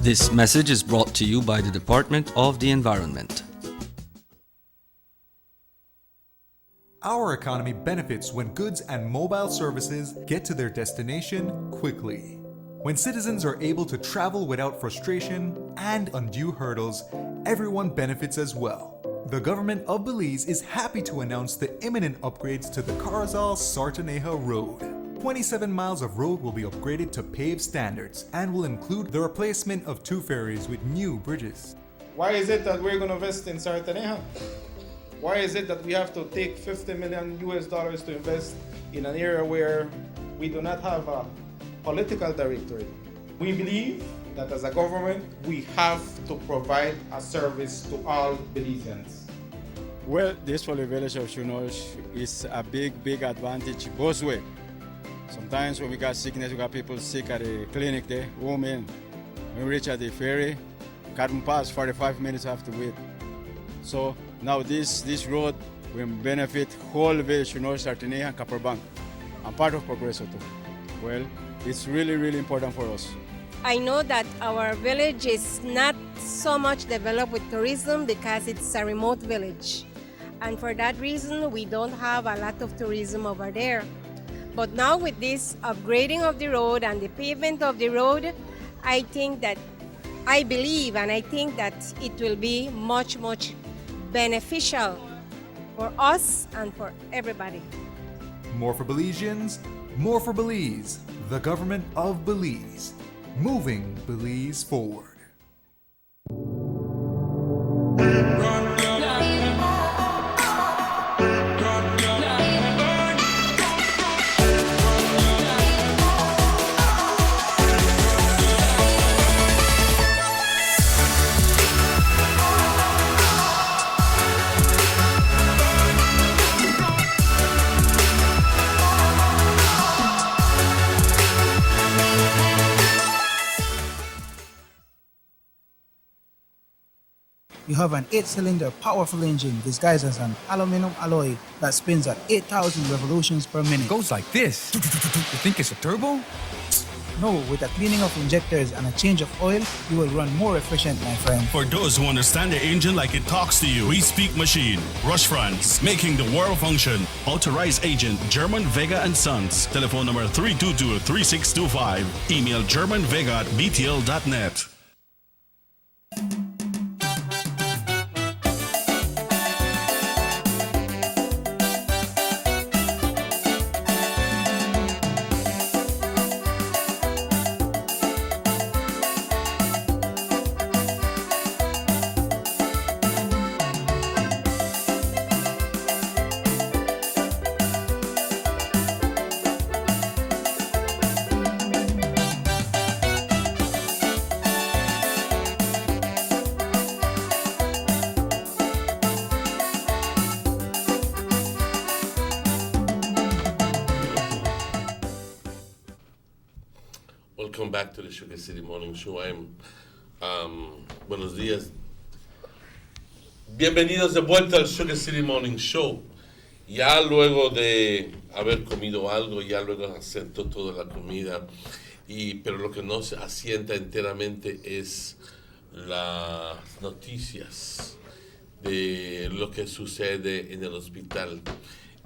This message is brought to you by the Department of the Environment. Our economy benefits when goods and mobile services get to their destination quickly. When citizens are able to travel without frustration and undue hurdles, everyone benefits as well. The government of Belize is happy to announce the imminent upgrades to the Carazal-Sartaneja Road. 27 miles of road will be upgraded to paved standards and will include the replacement of 2 ferries with new bridges. Why is it that we're going to invest in Sartaneja? Why is it that we have to take $50 million to invest in an area where we do not have a political directorate? We believe that as a government, we have to provide a service to all Belizeans. Well, this for the village of Shunosh is a big advantage both ways. Sometimes when we got sickness, we got people sick at the clinic there, women. When we reach at the ferry, can't pass 45 minutes, have to wait. So now this road will benefit whole village, Shunosh, Sartaneja, and Copper Bank. I'm part of Progreso too. Well, it's really important for us. I know that our village is not so much developed with tourism because it's a remote village. And for that reason, we don't have a lot of tourism over there. But now with this upgrading of the road and the pavement of the road, I think that it will be much beneficial for us and for everybody. More for Belizeans, more for Belize. The government of Belize. Moving Belize forward. You have an 8-cylinder powerful engine disguised as an aluminum alloy that spins at 8,000 revolutions per minute. Goes like this. You think it's a turbo? No, with a cleaning of injectors and a change of oil, you will run more efficient, my friend. For those who understand the engine like it talks to you, we speak machine. Rush France, making the world function. Authorized agent German Vega and Sons. Telephone number 322-3625. Email germanvega@btl.net. Welcome back to the Sugar City Morning Show. Buenos días. Bienvenidos de vuelta al Sugar City Morning Show. Ya luego de haber comido algo, ya luego asentó toda la comida, pero lo que no se asienta enteramente es las noticias de lo que sucede en el hospital.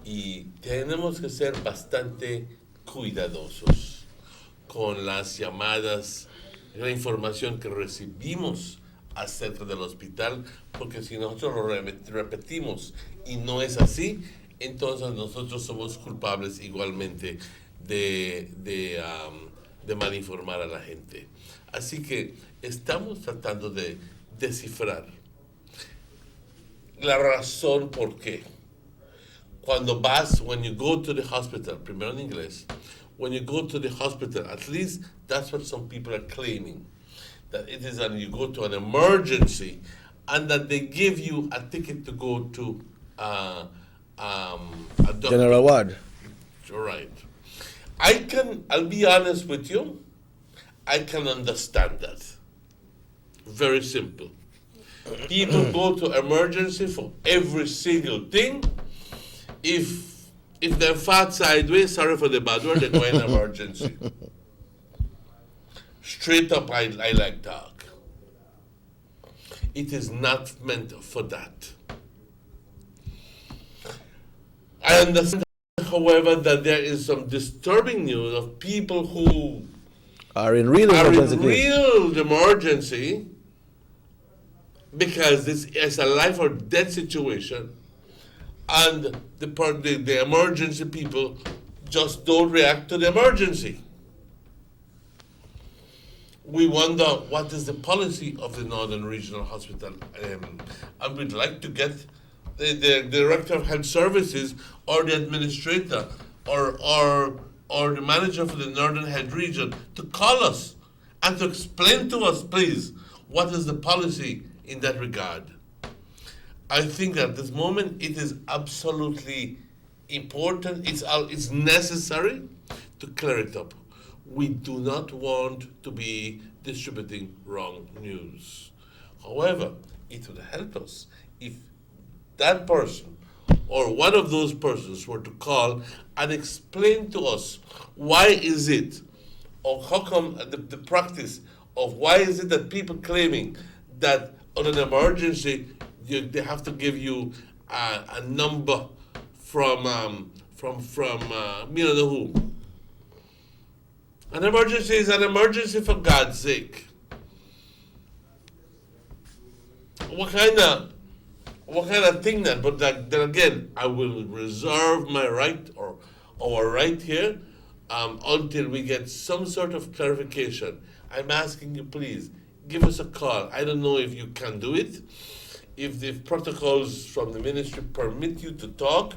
Y tenemos que ser bastante cuidadosos con las llamadas, la información que recibimos acerca del hospital, porque si nosotros lo repetimos y no es así, entonces nosotros somos culpables igualmente de malinformar a la gente. Así que estamos tratando de descifrar la razón por qué. Cuando when you go to the hospital, primero en inglés, when you go to the hospital, at least that's what some people are claiming, that it is when you go to an emergency and that they give you a ticket to go to a doctor. General ward. Right. I'll be honest with you, I can understand that. Very simple. People go to emergency for every single thing. If they're fat sideways, sorry for the bad word, they're going to emergency. Straight up, I like talk. It is not meant for that. I understand, however, that there is some disturbing news of people who are in real emergency because this is a life or death situation, and the emergency people just don't react to the emergency. We wonder what is the policy of the Northern Regional Hospital, and we'd like to get the Director of Health Services or the administrator or the manager for the Northern Health Region to call us and to explain to us, please, what is the policy in that regard. I think at this moment it is absolutely important, it's necessary to clear it up. We do not want to be distributing wrong news. However, it would help us if that person or one of those persons were to call and explain to us why is it, or how come the practice of why is it that people claiming that on an emergency they have to give you a number from you know who. An emergency is an emergency, for God's sake. What kind of thing that? But then again, I will reserve my right or our right here until we get some sort of clarification. I'm asking you, please, give us a call. I don't know if you can do it, if the protocols from the ministry permit you to talk,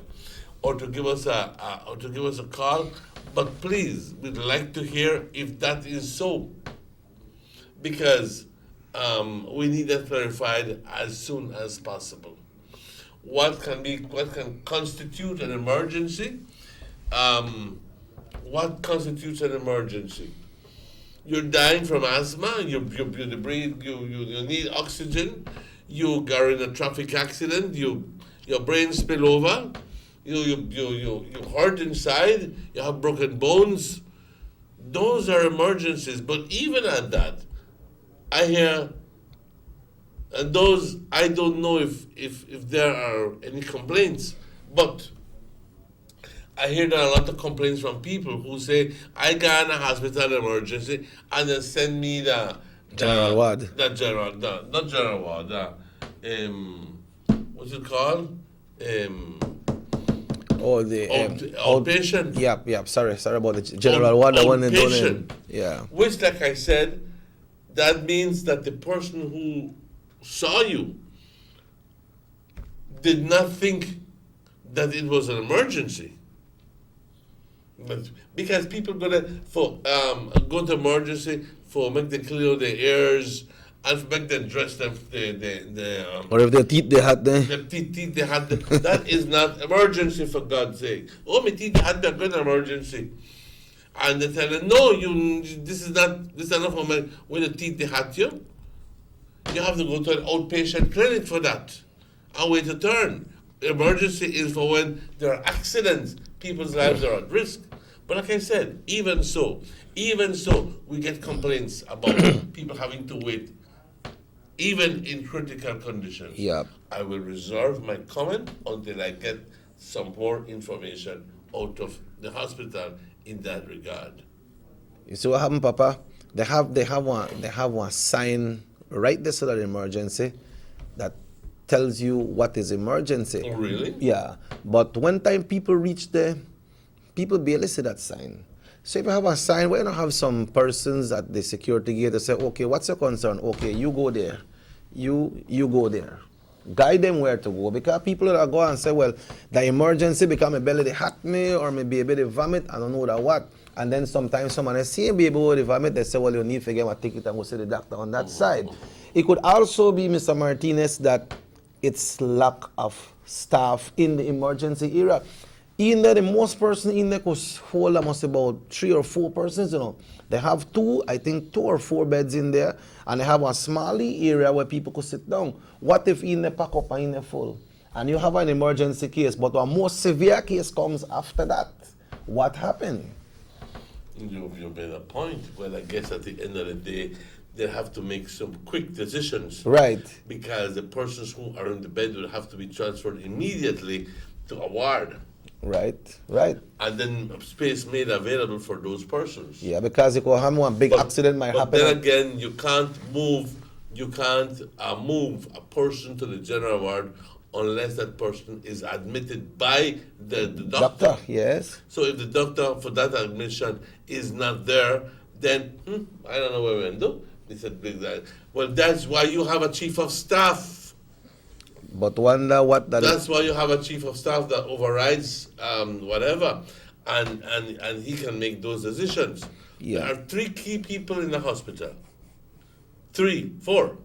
or to give us a call. But please, we'd like to hear if that is so, because we need that clarified as soon as possible. What can constitute an emergency? What constitutes an emergency? You're dying from asthma. You need oxygen. you are in a traffic accident, your brain spill over, you hurt inside, you have broken bones. Those are emergencies. But even at that, I hear, and those, I don't know if there are any complaints, but I hear there are a lot of complaints from people who say, I got in a hospital emergency and then send me the General ward. not general ward, what's it called? Outpatient. Yep. Sorry about the general ward. The one they don't. Outpatient. Yeah. Which, like I said, that means that the person who saw you did not think that it was an emergency. But because people go to emergency for make them clear their ears and for make them dress them Or if their teeth they had there. the teeth they had. That is not emergency, for God's sake. Oh, my teeth had a good emergency. And they tell them, no, this is not for me. When the teeth they had you have to go to an outpatient clinic for that and wait a turn. Emergency is for when there are accidents, people's lives are at risk. But like I said, even so, we get complaints about people having to wait, even in critical conditions. Yeah. I will reserve my comment until I get some more information out of the hospital in that regard. You see what happened, Papa? They have one sign right there, so that emergency that tells you what is emergency. Oh, really? Yeah. But when time people reach there, people barely see that sign. So if you have a sign, why not have some persons at the security gate that say, okay, what's your concern? Okay, you go there. You go there. Guide them where to go, because people that go and say, well, the emergency become a belly they hurt me or maybe a bit of vomit, I don't know that what. And then sometimes someone has seen a baby with the vomit, they say, well, you need to get a ticket and go see the doctor on that side. It could also be, Mr. Martinez, that it's lack of staff in the emergency area. In there, the most person in there could hold almost about 3 or 4 persons, you know. They have 2 or 4 beds in there, and they have a small area where people could sit down. What if in the pack up and in the full? And you have an emergency case, but a more severe case comes after that. What happened? You made a point. Well, I guess at the end of the day, they have to make some quick decisions. Right. Because the persons who are in the bed will have to be transferred immediately to a ward. Right. And then space made available for those persons. Yeah, because it could have one big accident might happen. But then again, you can't move a person to the general ward unless that person is admitted by the doctor. Yes. So if the doctor for that admission is not there, then I don't know what we're going to do. They said, well, that's why you have a chief of staff. But wonder what that That's why you have a chief of staff that overrides whatever, and he can make those decisions. Yeah. There are 3 key people in the hospital. 4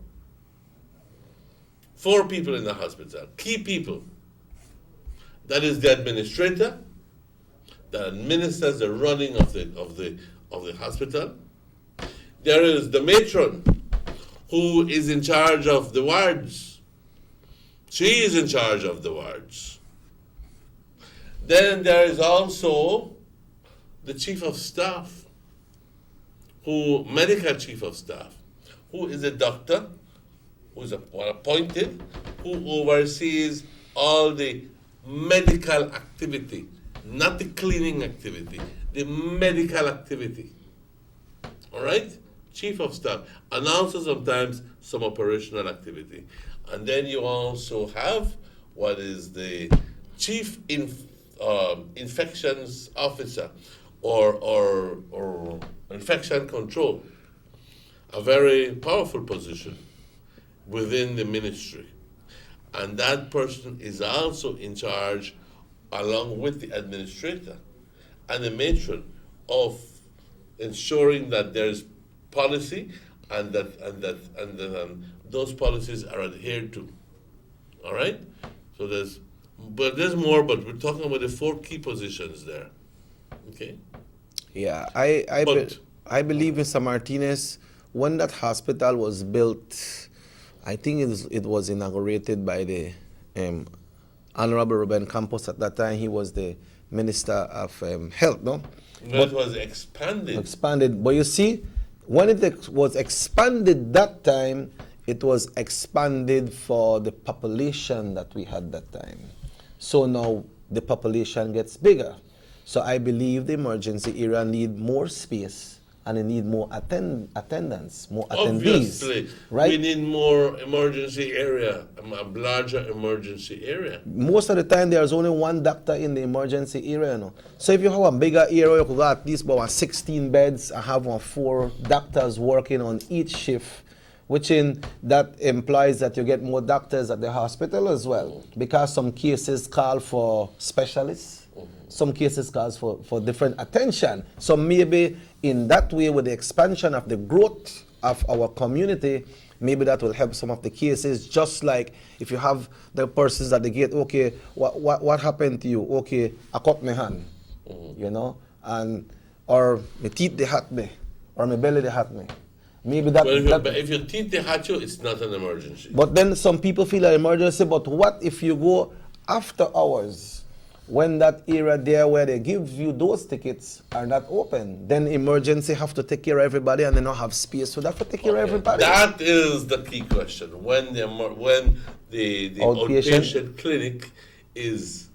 people in the hospital. Key people. That is the administrator that administers the running of the hospital. There is the matron who is in charge of the wards. She is in charge of the wards. Then there is also the chief of staff, medical chief of staff, who is a doctor, who is appointed, who oversees all the medical activity, not the cleaning activity, the medical activity. All right? Chief of staff, and also sometimes some operational activity. And then you also have what is the chief infections officer or infection control, a very powerful position within the ministry. And that person is also in charge, along with the administrator and the matron, of ensuring that there's policy and that those policies are adhered to. All right? So there's more, but we're talking about the 4 key positions there. Okay? Yeah, I believe, Mr. Martinez, when that hospital was built, I think it was inaugurated by the Honorable Ruben Campos at that time. He was the Minister of Health, no? No, it was expanded. Expanded. But you see, when it was expanded that time, it was expanded for the population that we had that time. So now the population gets bigger. So I believe the emergency area need more space and they need more attendance, more attendees. Obviously, right? we need more emergency area, a larger emergency area. Most of the time, there's only one doctor in the emergency area. You know? So if you have a bigger area, you could have at least about 16 beds and have 4 doctors working on each shift, which that implies that you get more doctors at the hospital as well, because some cases call for specialists. Some cases calls for different attention. So maybe in that way, with the expansion of the growth of our community, maybe that will help some of the cases. Just like if you have the persons at the gate, okay, what happened to you? Okay, I cut my hand, you know, or my teeth they hurt me, or my belly they hurt me. Maybe that. But if your teeth they hurt you, it's not an emergency. But then some people feel an emergency. But what if you go after hours? When that area there where they give you those tickets are not open, then emergency have to take care of everybody and they don't have space, so they have to take care of everybody. That is the key question. When the outpatient clinic is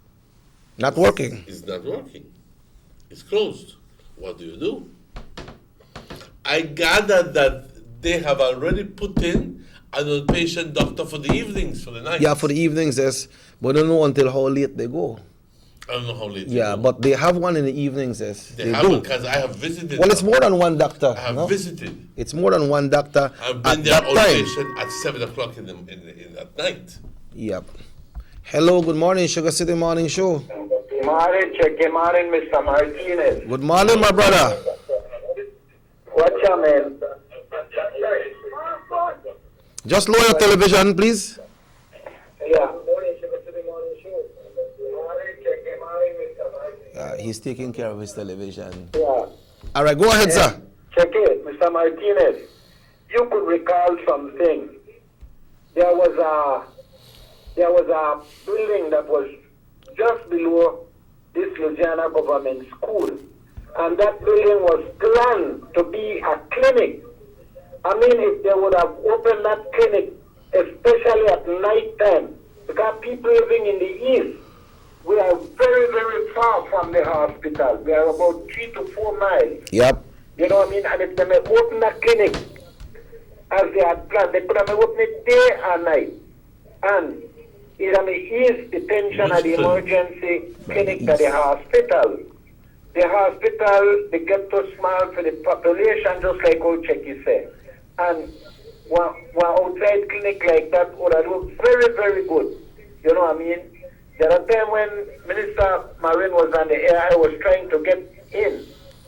not working. Is not working. It's closed. What do you do? I gather that they have already put in an outpatient doctor for the evenings, for the night. Yeah, for the evenings, yes. But I don't know until how late they go. I don't know how late. Yeah, but they have one in the evenings. Yes, they have do. Because I have visited. Well, it's more than one doctor. I have visited. It's more than one doctor. I've been there outpatient at 7 o'clock at night. Yep. Hello, good morning, Sugar City Morning Show. Good morning, Mr. Martinez. Good morning, my brother. What's up, man? Just lower your television, please. Yeah. He's taking care of his television. Yeah. All right, go ahead, sir. Check it, Mr. Martinez. You could recall something. There was a building that was just below this Louisiana government school, and that building was planned to be a clinic. I mean, if they would have opened that clinic, especially at night time, because people living in the east, we are very, very far from the hospital. We are about 3 to 4 miles. Yep. You know what I mean? And if they may open that clinic as they had planned, they could have opened it day and night. And it may ease the tension at the emergency clinic to the hospital. The hospital, they get too small for the population, just like old Checky said. And one outside clinic like that would have looked very, very good. You know what I mean? There was a time when Minister Marin was on the air, I was trying to get in,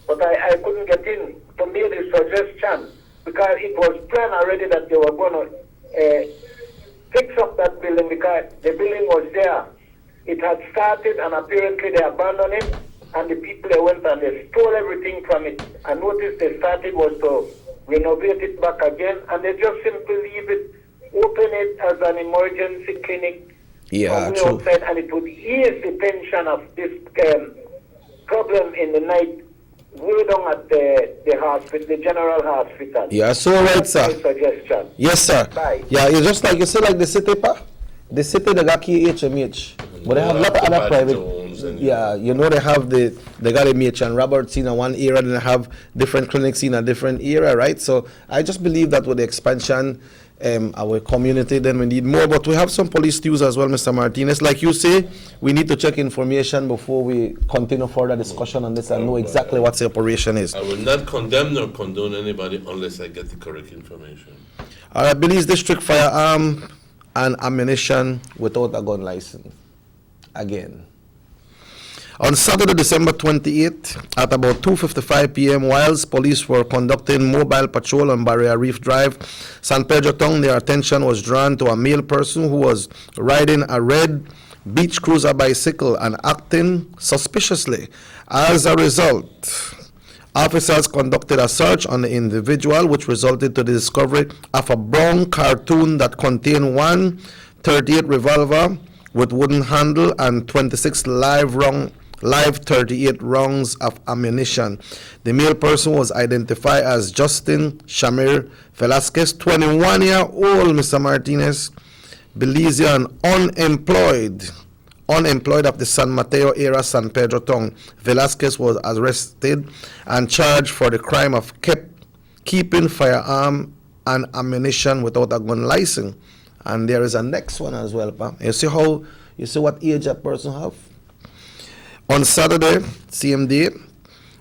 but I couldn't get in to make the suggestion because it was planned already that they were going to fix up that building because the building was there. It had started and apparently they abandoned it, and the people they went and they stole everything from it. And notice they started was to renovate it back again, and they just simply leave it, open it as an emergency clinic. Yeah, true. Outside, and it would ease the tension of this problem in the night way down at the hospital, the general hospital. Yeah, so right, sir. My suggestion. Yes, sir. Bye. Yeah, it's just like you say, like the city, pa. The city they got KHMH, but they have a lot of other private. Yeah, you know they got MH and Roberts in one area, and they have different clinics in a different area, right? So I just believe that with the expansion. Our community, then we need more. But we have some police news as well, Mr. Martinez. Like you say, we need to check information before we continue further discussion on this and know exactly what the operation is. I will not condemn nor condone anybody unless I get the correct information. All right, Belize District firearm and ammunition without a gun license. Again. On Saturday, December 28th, at about 2:55 p.m., whilst police were conducting mobile patrol on Barrier Reef Drive, San Pedro Town, their attention was drawn to a male person who was riding a red beach cruiser bicycle and acting suspiciously. As a result, Officers conducted a search on the individual, which resulted to the discovery of a brown cartoon that contained one .38 revolver with wooden handle and 26 live 38 rounds of ammunition. The male person was identified as Justin Shamir Velasquez, 21-year-old, Mr. Martinez, Belizean, unemployed of the San Mateo area, San Pedro town. Velasquez was arrested and charged for the crime of keeping firearm and ammunition without a gun license. And there is a next one as well, pa. You see what age a person have? On Saturday, same day,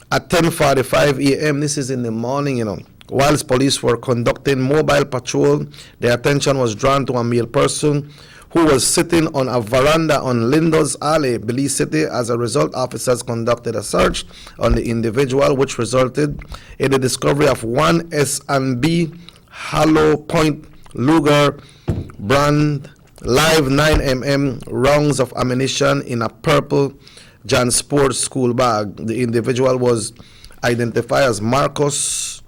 at 10:45 a.m., this is in the morning, whilst police were conducting mobile patrol, their attention was drawn to a male person who was sitting on a veranda on Linda's Alley, Belize City. As a result, officers conducted a search on the individual, which resulted in the discovery of one S&B hollow point Luger brand live 9mm rounds of ammunition in a purple JanSport school bag. The individual was identified as Marcus,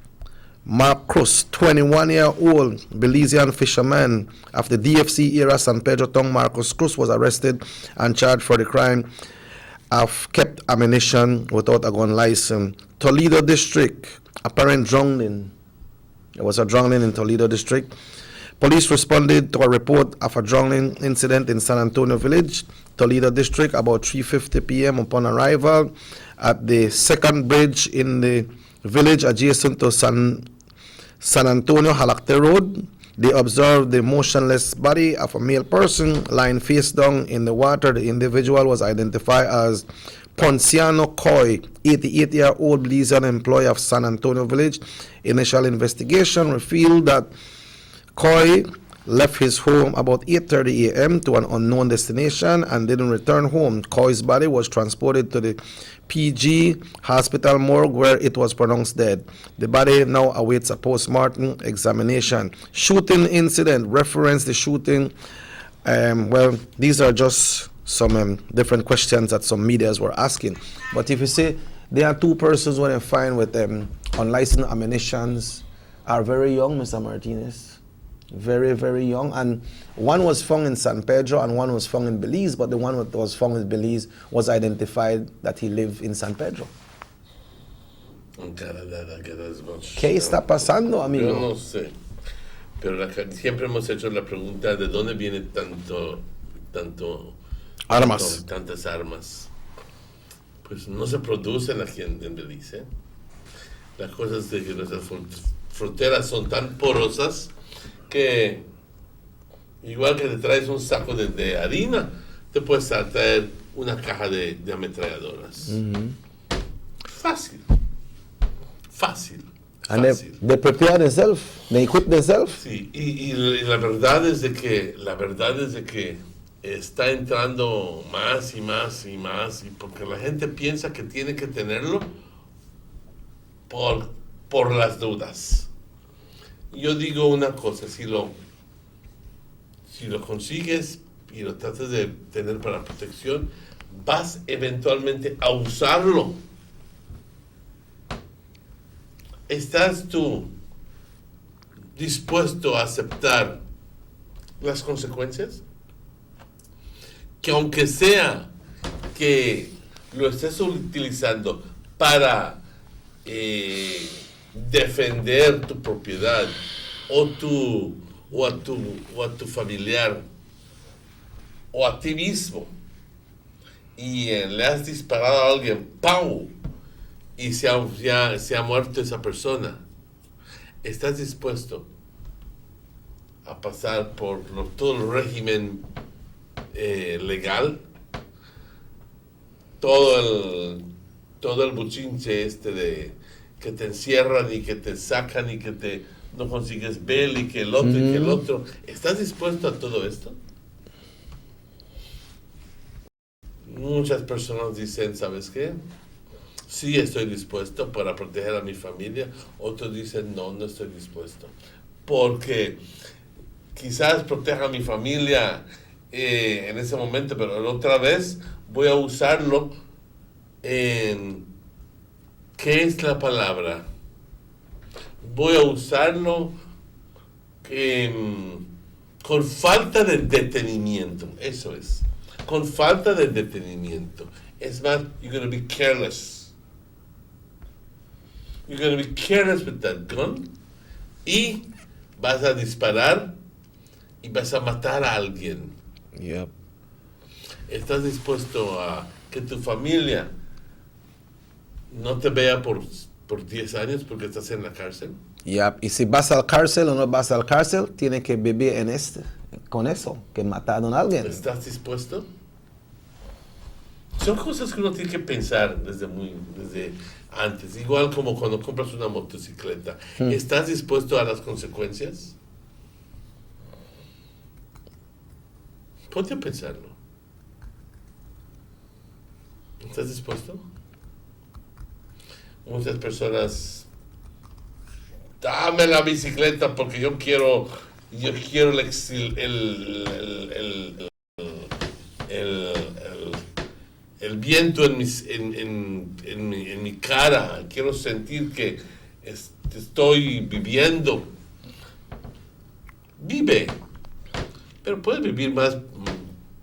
21-year-old Belizean fisherman of the DFC era, San Pedro town. Marcus Cruz was arrested and charged for the crime of kept ammunition without a gun license. Toledo District, apparent drowning. There was a drowning in Toledo District. Police responded to a report of a drowning incident in San Antonio Village, Toledo District, about 3:50 p.m. Upon arrival at the second bridge in the village adjacent to San Antonio Halacte Road, they observed the motionless body of a male person lying face down in the water. The individual was identified as Ponciano Coy, 88-year-old Belizean employee of San Antonio Village. Initial investigation revealed that Coy left his home about 8:30 a.m. to an unknown destination and didn't return home. Coy's body was transported to the PG Hospital morgue, where it was pronounced dead. The body now awaits a post-mortem examination. Shooting incident, reference the shooting. Well, these are just some different questions that some medias were asking. But if you say there are two persons when they find with unlicensed ammunitions are very young, Mr. Martinez. Very, very young. And one was found in San Pedro and one was found in Belize, but the one that was found in Belize was identified that he lived in San Pedro. ¿Qué está pasando, amigo? Yo no sé. Pero siempre hemos hecho la pregunta de dónde viene tantas armas. Pues no se producen aquí en Belize. Las cosas de que nuestras fronteras son tan porosas que igual que te traes un saco de harina, te puedes traer una caja de ametralladoras. Fácil. And they prepare themselves, they equip themselves. Sí, y la verdad es de que está entrando más y más y más, y porque la gente piensa que tiene que tenerlo por las dudas. Yo digo una cosa, si lo consigues y lo tratas de tener para protección, vas eventualmente a usarlo. ¿Estás tú dispuesto a aceptar las consecuencias? Que aunque sea que lo estés utilizando para defender tu propiedad o a tu familiar o a ti mismo y le has disparado a alguien, ¡pau! Y se ha muerto esa persona, ¿estás dispuesto a pasar por todo el régimen legal? Todo el buchinche de que te encierran y que te sacan y que no consigues bail y que el otro y que el otro. ¿Estás dispuesto a todo esto? Muchas personas dicen, ¿sabes qué? Sí, estoy dispuesto para proteger a mi familia. Otros dicen, no estoy dispuesto. Porque quizás proteja a mi familia en ese momento, pero la otra vez voy a usarlo que ¿Qué es la palabra? Voy a usarlo con falta de detenimiento. Eso es. Con falta de detenimiento. Es más, you're going to be careless. You're going to be careless with that gun. Y vas a disparar y vas a matar a alguien. Yep. ¿Estás dispuesto a que tu familia no te vea por 10 años porque estás en la cárcel? Yep. Y si vas al cárcel o no vas al cárcel, tienes que vivir con eso, que mataron a alguien. ¿Estás dispuesto? Son cosas que uno tiene que pensar desde antes. Igual como cuando compras una motocicleta. ¿Estás dispuesto a las consecuencias? Ponte a pensarlo. ¿Estás dispuesto? Muchas personas, dame la bicicleta porque yo quiero el viento en mi cara, quiero sentir que estoy viviendo. Vive, pero puedes vivir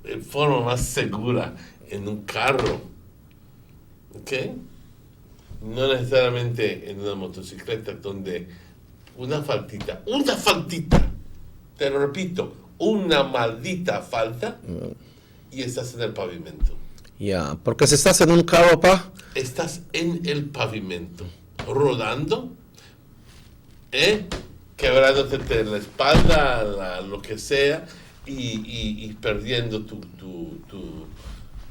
en forma más segura en un carro, ¿ok? No necesariamente en una motocicleta donde una faltita, te lo repito, una maldita falta y estás en el pavimento. Ya, porque si estás en un carro, Estás en el pavimento, rodando, quebrándote la espalda, lo que sea, y perdiendo tu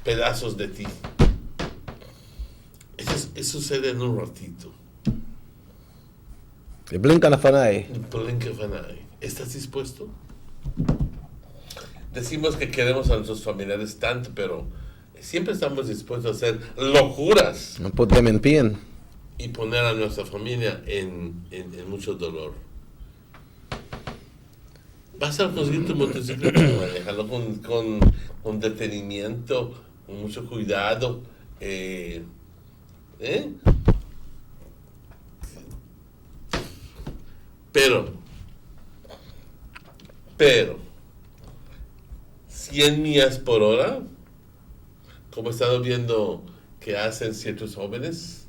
pedazos de ti. Eso sucede en un ratito. ¿Estás dispuesto? Decimos que queremos a nuestros familiares tanto, pero siempre estamos dispuestos a hacer locuras. No podemos mentir. Y poner a nuestra familia en mucho dolor. Vas a conseguir tu motocicleta, manéjalo con detenimiento, con mucho cuidado. Pero 100 millas por hora, como he estado viendo que hacen ciertos jóvenes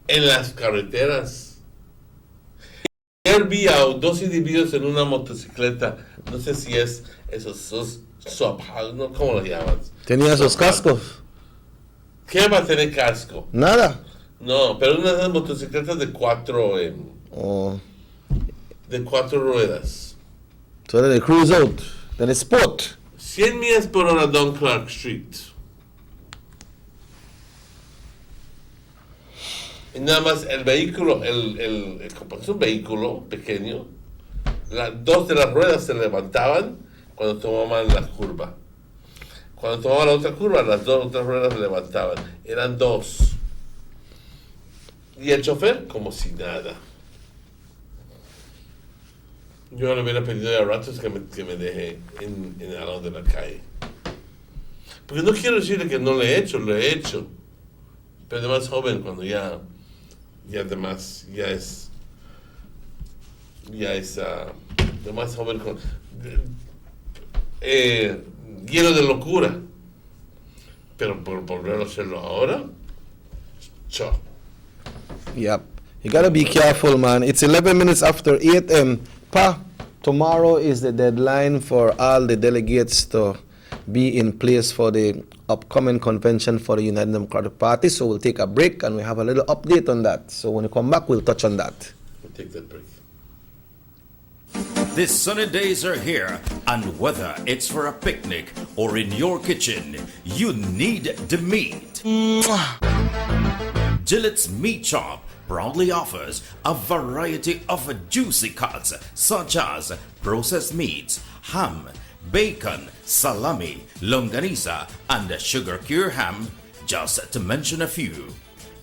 en las carreteras. Ayer vi a 2 individuos en una motocicleta, no sé si es esos ¿no? ¿Cómo lo llamas? ¿Tenía esos cascos? ¿Qué va a tener casco? Nada. No, pero una de esas motocicletas de 4 de 4 ruedas. So de cruise out, del sport. 100 millas por hora Don Clark Street. Y nada más el vehículo, como es un vehículo pequeño, 2 de las ruedas se levantaban cuando tomaban la curva. Cuando tomaban la otra curva, las 2 otras ruedas se levantaban. Eran 2. Y el chofer, como si nada. Yo le hubiera pedido a ratos que me deje al lado de la calle. Porque no quiero decirle que no lo he hecho. Pero además joven, cuando ya además es de más joven, lleno de locura. Pero por volver a hacerlo ahora, chao. Yep. You gotta be careful, man. It's 11 minutes after 8 a.m. Tomorrow is the deadline for all the delegates to be in place for the upcoming convention for the United Democratic Party. So we'll take a break and we have a little update on that. So when we come back, we'll touch on that. We'll take that break. These sunny days are here, and whether it's for a picnic or in your kitchen, you need the meat. Gillette's Meat Shop proudly offers a variety of juicy cuts such as processed meats, ham, bacon, salami, longaniza, and sugar-cure ham, just to mention a few.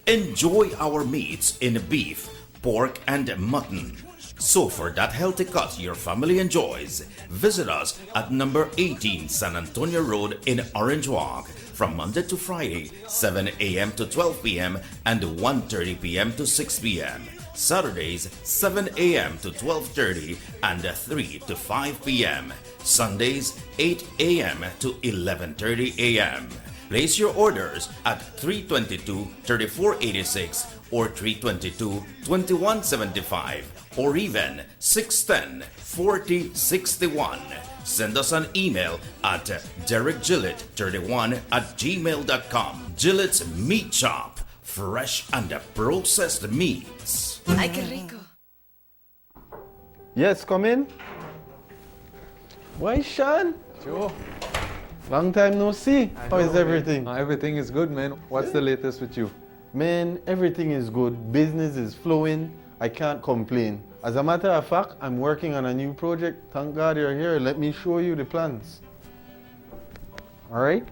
Enjoy our meats in beef, pork, and mutton. So for that healthy cut your family enjoys, visit us at number 18 San Antonio Road in Orange Walk from Monday to Friday, 7 a.m. to 12 p.m. and 1:30 p.m. to 6 p.m. Saturdays, 7 a.m. to 12:30 and 3 to 5 p.m. Sundays, 8 a.m. to 11:30 a.m. Place your orders at 322-3486 or 322-2175 or even 610-4061. Send us an email at derekgillett31@gmail.com. Gillett's Meat Shop, fresh and processed meats. Ay, qué rico. Yes, come in. Why, Sean? Joe. Long time no see. How is everything? Everything is good, man. What's the latest with you? Man, everything is good. Business is flowing. I can't complain. As a matter of fact, I'm working on a new project. Thank God you're here. Let me show you the plans. All right?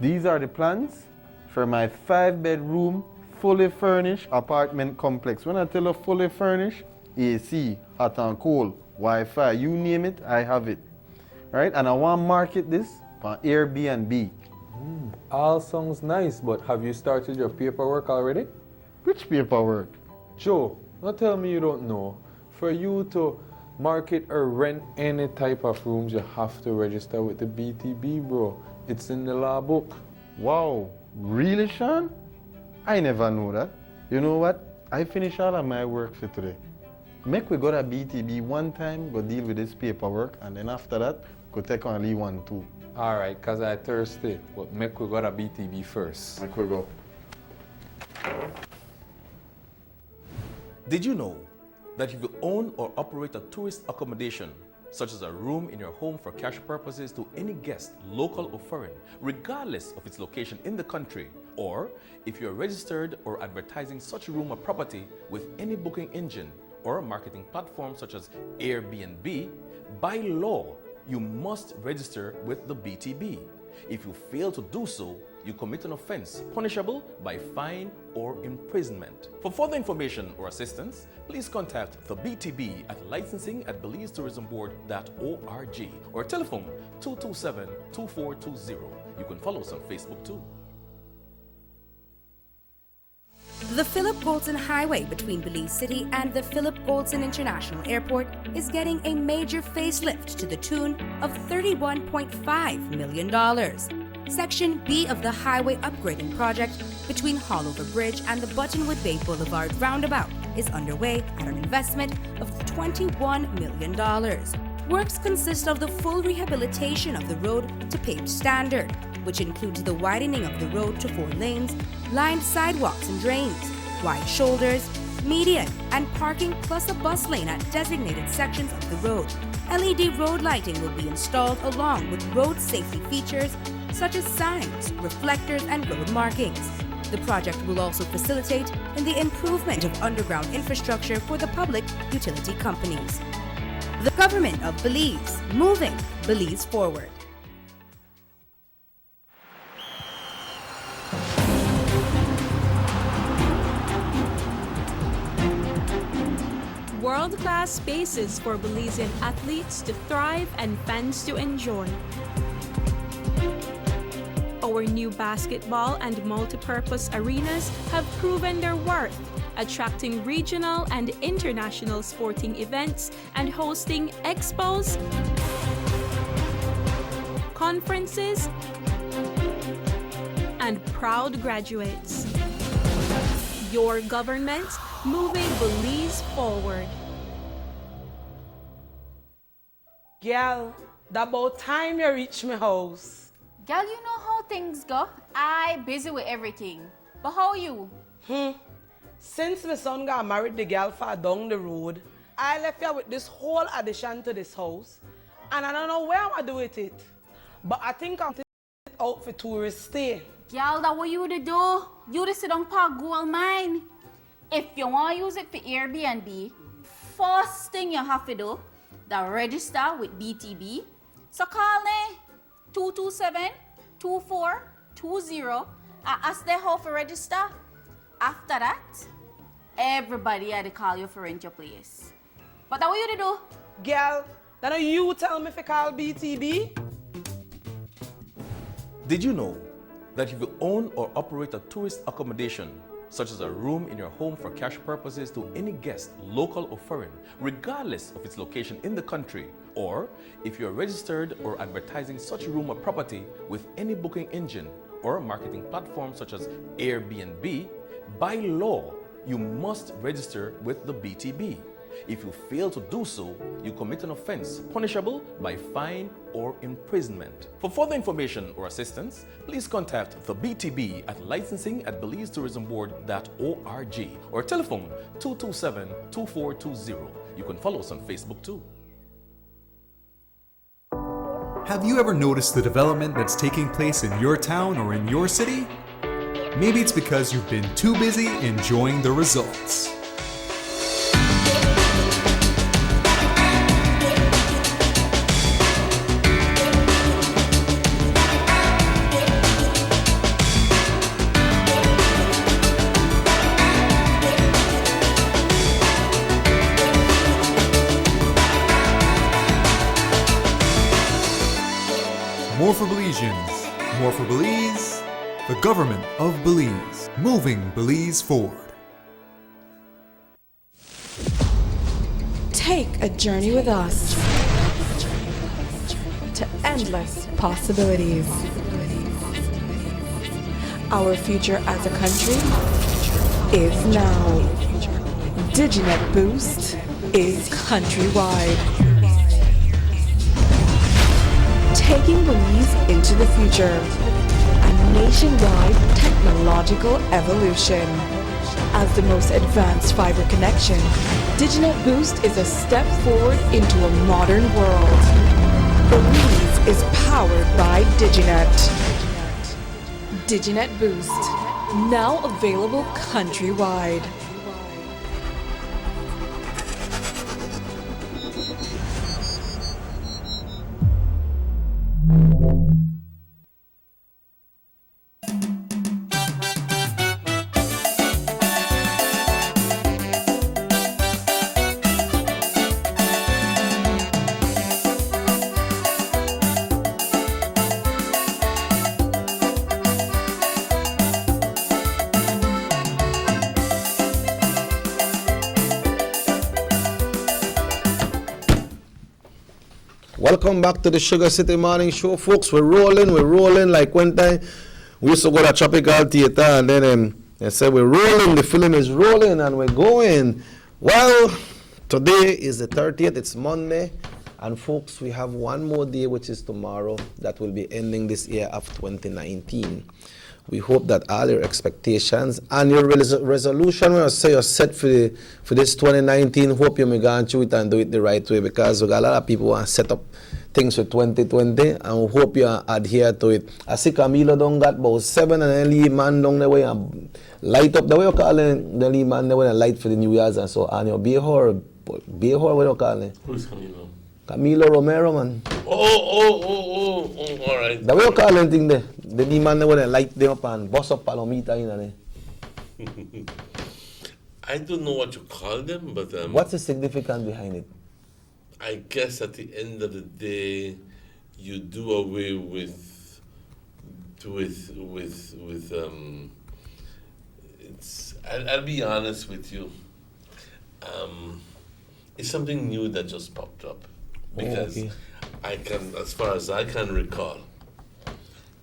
These are the plans for my 5-bedroom, fully furnished apartment complex. When I tell you fully furnished, AC, hot and cold, Wi-Fi, you name it, I have it. All right? And I want to market this on Airbnb. All sounds nice, but have you started your paperwork already? Which paperwork? Joe, don't tell me you don't know. For you to market or rent any type of rooms, you have to register with the BTB, bro. It's in the law book. Wow, really, Sean? I never knew that. You know what? I finished all of my work for today. Make we go to BTB one time, go deal with this paperwork, and then after that, go take on Lee 1 too. All right, cause I thirsty, but make we go to BTB first. Make we go. Did you know that if you own or operate a tourist accommodation, such as a room in your home for cash purposes to any guest, local or foreign, regardless of its location in the country, or if you're registered or advertising such a room or property with any booking engine or marketing platform such as Airbnb, by law, you must register with the BTB. If you fail to do so, you commit an offense punishable by fine or imprisonment. For further information or assistance, please contact the BTB at licensing@belizetourismboard.org or telephone 227-2420. You can follow us on Facebook too. The Philip Goldson Highway between Belize City and the Philip Goldson International Airport is getting a major facelift to the tune of $31.5 million. Section B of the highway upgrading project between Haulover Bridge and the Buttonwood Bay Boulevard roundabout is underway at an investment of $21 million. Works consist of the full rehabilitation of the road to paved standard, which includes the widening of the road to 4 lanes, lined sidewalks and drains, wide shoulders, median, and parking plus a bus lane at designated sections of the road. LED road lighting will be installed along with road safety features such as signs, reflectors, and road markings. The project will also facilitate in the improvement of underground infrastructure for the public utility companies. The Government of Belize, moving Belize forward. World-class spaces for Belizean athletes to thrive and fans to enjoy. Our new basketball and multi-purpose arenas have proven their worth, attracting regional and international sporting events and hosting expos, conferences, and proud graduates. Your government moving Belize forward. Girl, that about time you reach my house. Girl, you know how things go. I busy with everything. But how you? Since my son got married the girl far down the road, I left here with this whole addition to this house. And I don't know where I'm gonna do with it. But I think I'm out for tourist stay. Girl, that what you to do? You to sit on park gold mine. If you want to use it for Airbnb, first thing you have to do, the register with BTB. So call me 227-2420 and ask them how to register. After that, everybody had to call you for rent your place. But what you do? Girl, then you tell me if I call BTB? Did you know that if you own or operate a tourist accommodation, such as a room in your home for cash purposes to any guest, local or foreign, regardless of its location in the country, or if you're registered or advertising such room or property with any booking engine or marketing platform such as Airbnb, by law, you must register with the BTB. If you fail to do so, you commit an offense punishable by fine or imprisonment. For further information or assistance, please contact the BTB at licensing@belizetourismboard.org or telephone 227-2420. You can follow us on Facebook too. Have you ever noticed the development that's taking place in your town or in your city? Maybe it's because you've been too busy enjoying the results. More for Belizeans, more for Belize, the government of Belize, moving Belize forward. Take a journey with us to endless possibilities. Our future as a country is now. DigiNet Boost is countrywide. Taking Belize into the future. A nationwide technological evolution. As the most advanced fiber connection, DigiNet Boost is a step forward into a modern world. Belize is powered by DigiNet. DigiNet Boost, now available countrywide. Welcome back to the SugarCity Morning Show, folks. We're rolling like one time we used to go to Tropical Theater and then they said we're rolling, the film is rolling and we're going. Well, today is the 30th, it's Monday, and folks, we have one more day, which is tomorrow, that will be ending this year of 2019. We hope that all your expectations and your resolution, when you say you're set for this 2019, hope you may go through it and do it the right way, because we got a lot of people who want to set up things for 2020, and we hope you adhere to it. I see Camilo done got about 7 and then leave man down the way and light up the way you call it, the leave man the way and light for the New Year's and so on. Be a horror, what you call it? Who's Camilo? Camilo Romero, man. Oh, all right. The way you call it thing there, the leave man the way and light them up and bust up palomita in there. I don't know what you call them, but what's the significance behind it? I guess at the end of the day, you do away with it's. I'll be honest with you. It's something new that just popped up, because I can, as far as I can recall,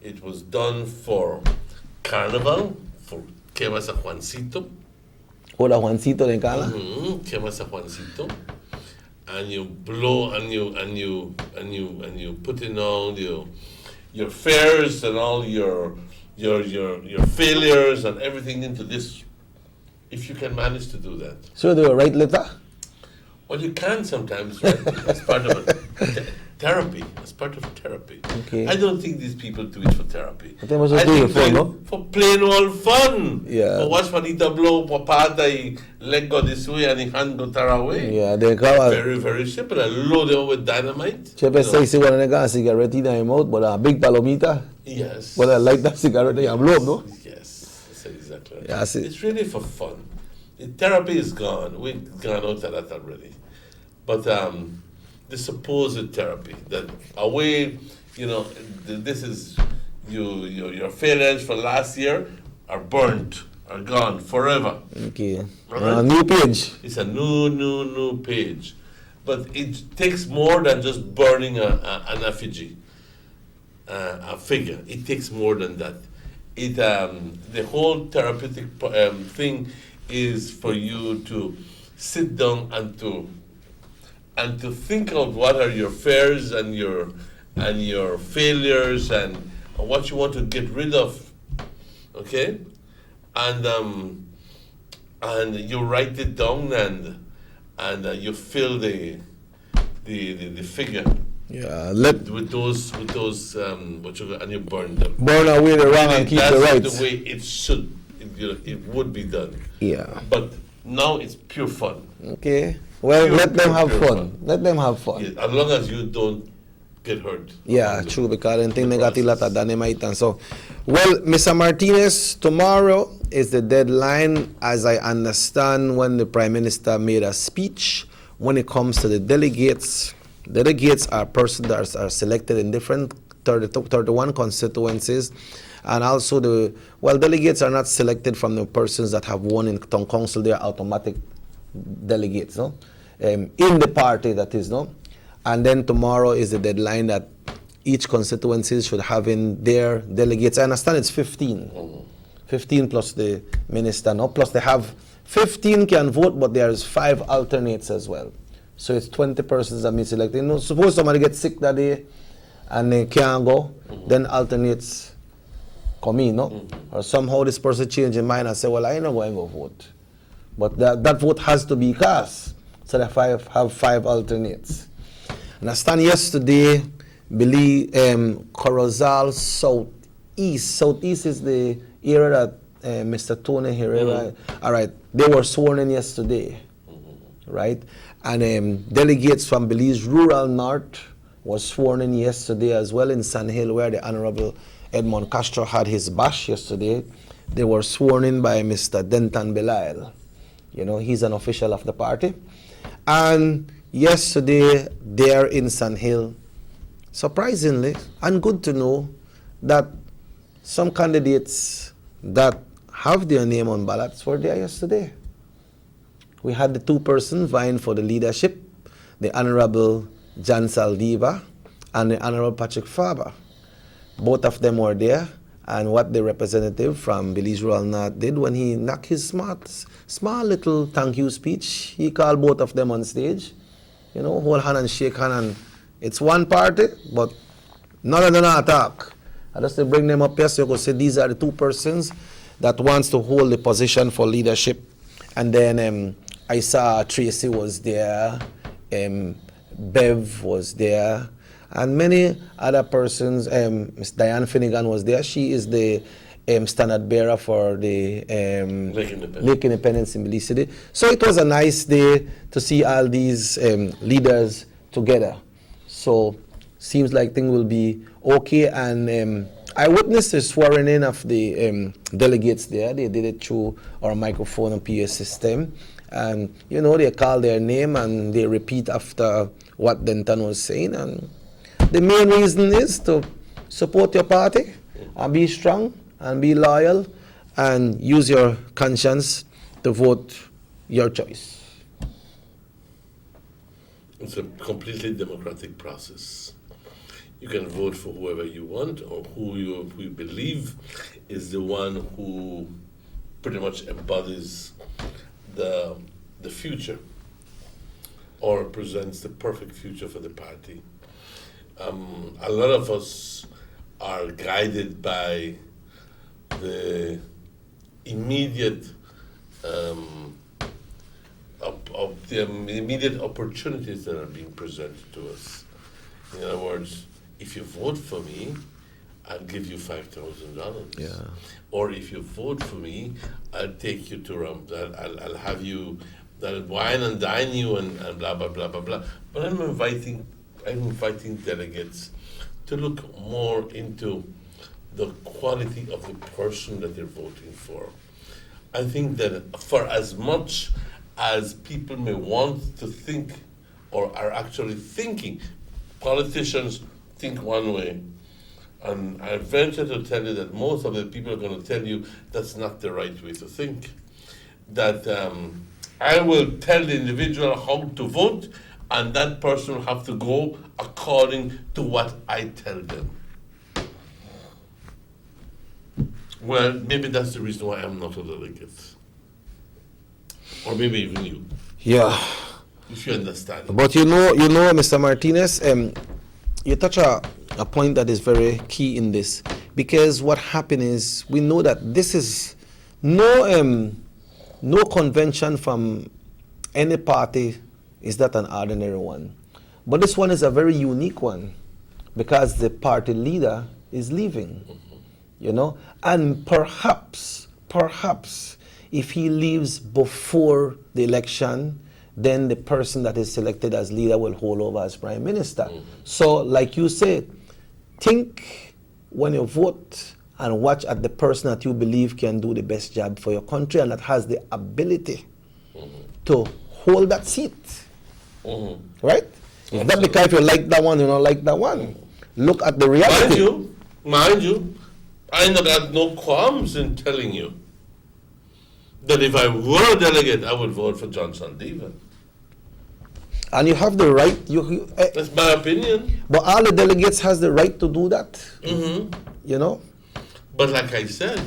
it was done for Carnival, for Que Vas a Juancito. Hola Juancito de Cala. Que Vas a Juancito. And you blow and you put in all your fares and all your failures and everything into this, if you can manage to do that. So do you write letter? Well, you can sometimes, right? As part of therapy. As part of therapy. Okay. I don't think these people do it for therapy. But they must just do it for, no? For plain old fun. Yeah. For watch Juanita blow papada, he leg go this way and he hand go far away. Yeah, they call very, very simple. And load it with dynamite. Chepe say see one of the guys cigarette in their mouth, but a big palomita. Yes. But I like that cigarette, they have blow, no? Yes, that's exactly right. Yeah, I see. It's really for fun. The therapy is gone. We've gone out of that already. But the supposed therapy that away, this is your failures for last year are burnt, are gone forever. Okay. Right? New page. It's a new page. But it takes more than just burning an effigy, a figure. It takes more than that. The whole therapeutic thing is for you to sit down and to think of what are your fears and your failures and what you want to get rid of, okay? And you write it down and you fill the figure. Yeah, with those what you and you burn them. Burn away the wrong and keep the right. That's the way it should. It would be done. Yeah. But now it's pure fun. Okay. Well, let them have fun. Let them have fun. Yeah, as long as you don't get hurt. Yeah, true, because I think they got a lot of dynamite and so. Well, Mr. Martinez, tomorrow is the deadline, as I understand, when the Prime Minister made a speech when it comes to the delegates. Delegates are persons that are selected in different 31 constituencies. And also delegates are not selected from the persons that have won in town council. They are automatic delegates, no? In the party, that is, no? And then tomorrow is the deadline that each constituency should have in their delegates. I understand it's 15. 15 plus the minister, no? Plus they have 15 can vote, but there's 5 alternates as well. So it's 20 persons that mean selected. Suppose somebody gets sick that day and they can't go, then alternates come in, no? Or somehow this person change his mind and say, well, I ain't not going to go vote. But that vote has to be cast. So they have 5 alternates. And I stand yesterday, believe Corozal Southeast. Southeast is the area that Mr. Tony Herrera, all right, they were sworn in yesterday, right? And delegates from Belize Rural North was sworn in yesterday as well in San Hill, where the Honorable Edmond Castro had his bash yesterday. They were sworn in by Mr. Denton Belial. He's an official of the party. And yesterday, there in San Hill, surprisingly, and good to know, that some candidates that have their name on ballots were there yesterday. We had the 2 persons vying for the leadership, the Honorable Jan Saldiva and the Honorable Patrick Faber. Both of them were there, and what the representative from Belize Rural North did when he knocked his small little thank you speech, he called both of them on stage, hold hand and shake hand, and it's one party, but none of them attack. I just bring them up here so you could say these are the 2 persons that wants to hold the position for leadership. And then I saw Tracy was there, Bev was there, and many other persons. Ms. Diane Finnegan was there. She is the standard bearer for the Lake Independence in Belize City. So it was a nice day to see all these leaders together. So seems like things will be okay. And I witnessed the swearing in of the delegates there. They did it through our microphone and PA system. And, they call their name and they repeat after what Denton was saying. And the main reason is to support your party and be strong and be loyal and use your conscience to vote your choice. It's a completely democratic process. You can vote for whoever you want or who you believe is the one who pretty much embodies the future or presents the perfect future for the party. A lot of us are guided by the immediate immediate opportunities that are being presented to us. In other words, if you vote for me, I'll give you $5,000. Yeah. Or if you vote for me, I'll take you to I'll have you, I'll wine and dine you and blah blah blah blah blah. But I'm inviting delegates to look more into the quality of the person that they're voting for. I think that for as much as people may want to think or are actually thinking. Politicians think one way, and I venture to tell you that most of the people are going to tell you that's not the right way to think. That I will tell the individual how to vote, and that person will have to go according to what I tell them. Well, maybe that's the reason why I'm not a delegate. Or maybe even you. Yeah. If you understand. But you know, Mr. Martinez, you touch a point that is very key in this, because what happened is we know that this is no convention from any party is that an ordinary one, but this one is a very unique one because the party leader is leaving, and perhaps if he leaves before the election, then the person that is selected as leader will hold over as prime minister. So, like you said, think when you vote and watch at the person that you believe can do the best job for your country and that has the ability to hold that seat. Right? It's not because if you like that one, you don't like that one. Look at the reality. Mind you, I never had no qualms in telling you that if I were a delegate, I would vote for Johnson Devan. And you have the right. That's my opinion. But all the delegates has the right to do that. But like I said,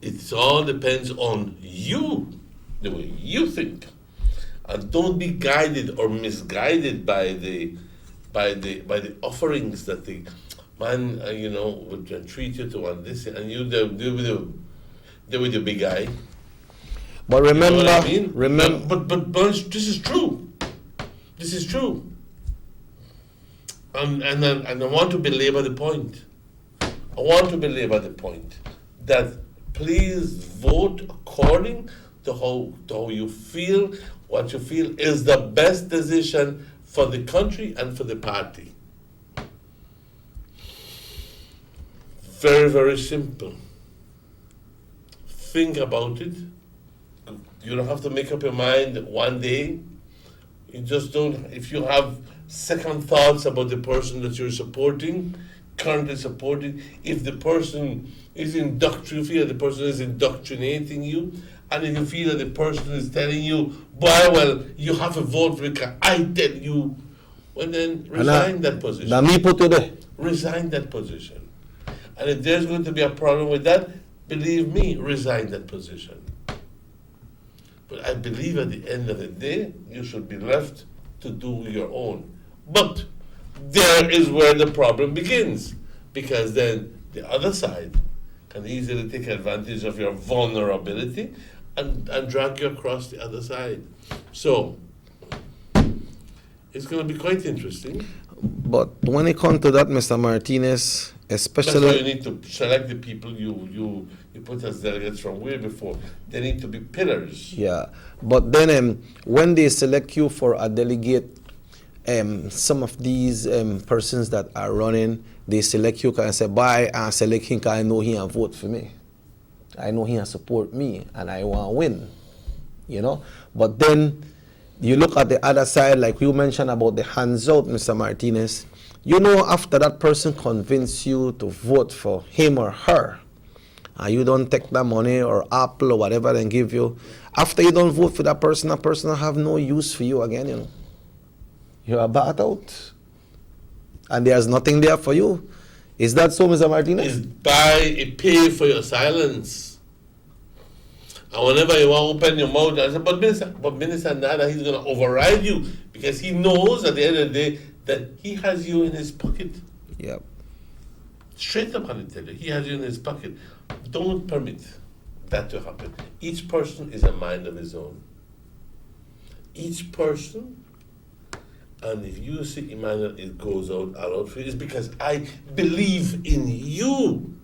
it all depends on you, the way you think, and don't be guided or misguided by the offerings that the man would treat you to one this and you they with the big guy. But remember, you know what I mean? Remember, but this is true. This is true. And I want to belabor the point. I want to belabor the point that please vote according to how you feel. What you feel is the best decision for the country and for the party. Very, very simple. Think about it. You don't have to make up your mind one day. You just don't. If you have second thoughts about the person that you're supporting, currently supporting, if the person is you feel that the person is indoctrinating you, and if you feel that the person is telling you, boy, well, you have a vote because I tell you, well then resign that position. Resign that position. And if there's going to be a problem with that, believe me, resign that position. But I believe at the end of the day, you should be left to do your own. But there is where the problem begins, because then the other side can easily take advantage of your vulnerability and drag you across the other side. So, it's going to be quite interesting. But when it comes to that, Mr. Martinez, especially... That's why you need to select the people you put as delegates from way before. They need to be pillars. Yeah, but then when they select you for a delegate, some of these persons that are running, they select you and say, "Bye, I select him because I know he will vote for me. I know he will support me, and I want to win." But then you look at the other side, like you mentioned about the hands out, Mr. Martinez. After that person convince you to vote for him or her, and you don't take that money or apple or whatever they give you, after you don't vote for that person will have no use for you again, You're bought out. And there's nothing there for you. Is that so, Mr. Martinez? Pay for your silence. And whenever you want to open your mouth, I say, but Minister Nada, he's going to override you because he knows at the end of the day that he has you in his pocket. Yep. Straight up, I tell you, he has you in his pocket. Don't permit that to happen. Each person is a mind of his own. Each person, and if you see Emmanuel, it goes out all out for you, it's because I believe in you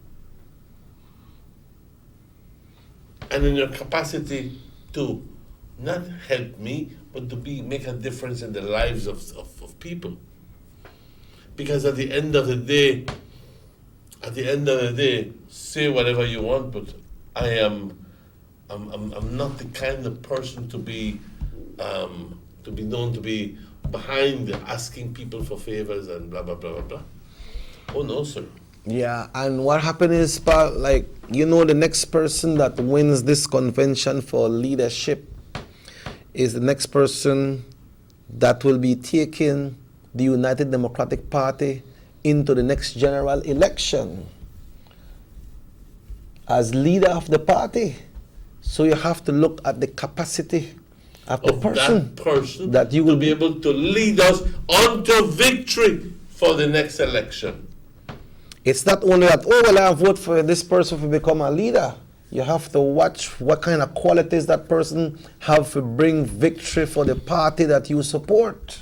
and in your capacity to not help me, but to make a difference in the lives of people. Because at the end of the day, say whatever you want, but I'm not the kind of person to be to be known to be behind asking people for favors and blah, blah, blah, blah, blah. Oh, no, sir. Yeah, and what happened is, like, the next person that wins this convention for leadership is the next person that will be taking the United Democratic Party into the next general election as leader of the party. So you have to look at the capacity of the person that you will be able to lead us on to victory for the next election. It's not only that, I vote for this person to become a leader. You have to watch what kind of qualities that person have to bring victory for the party that you support.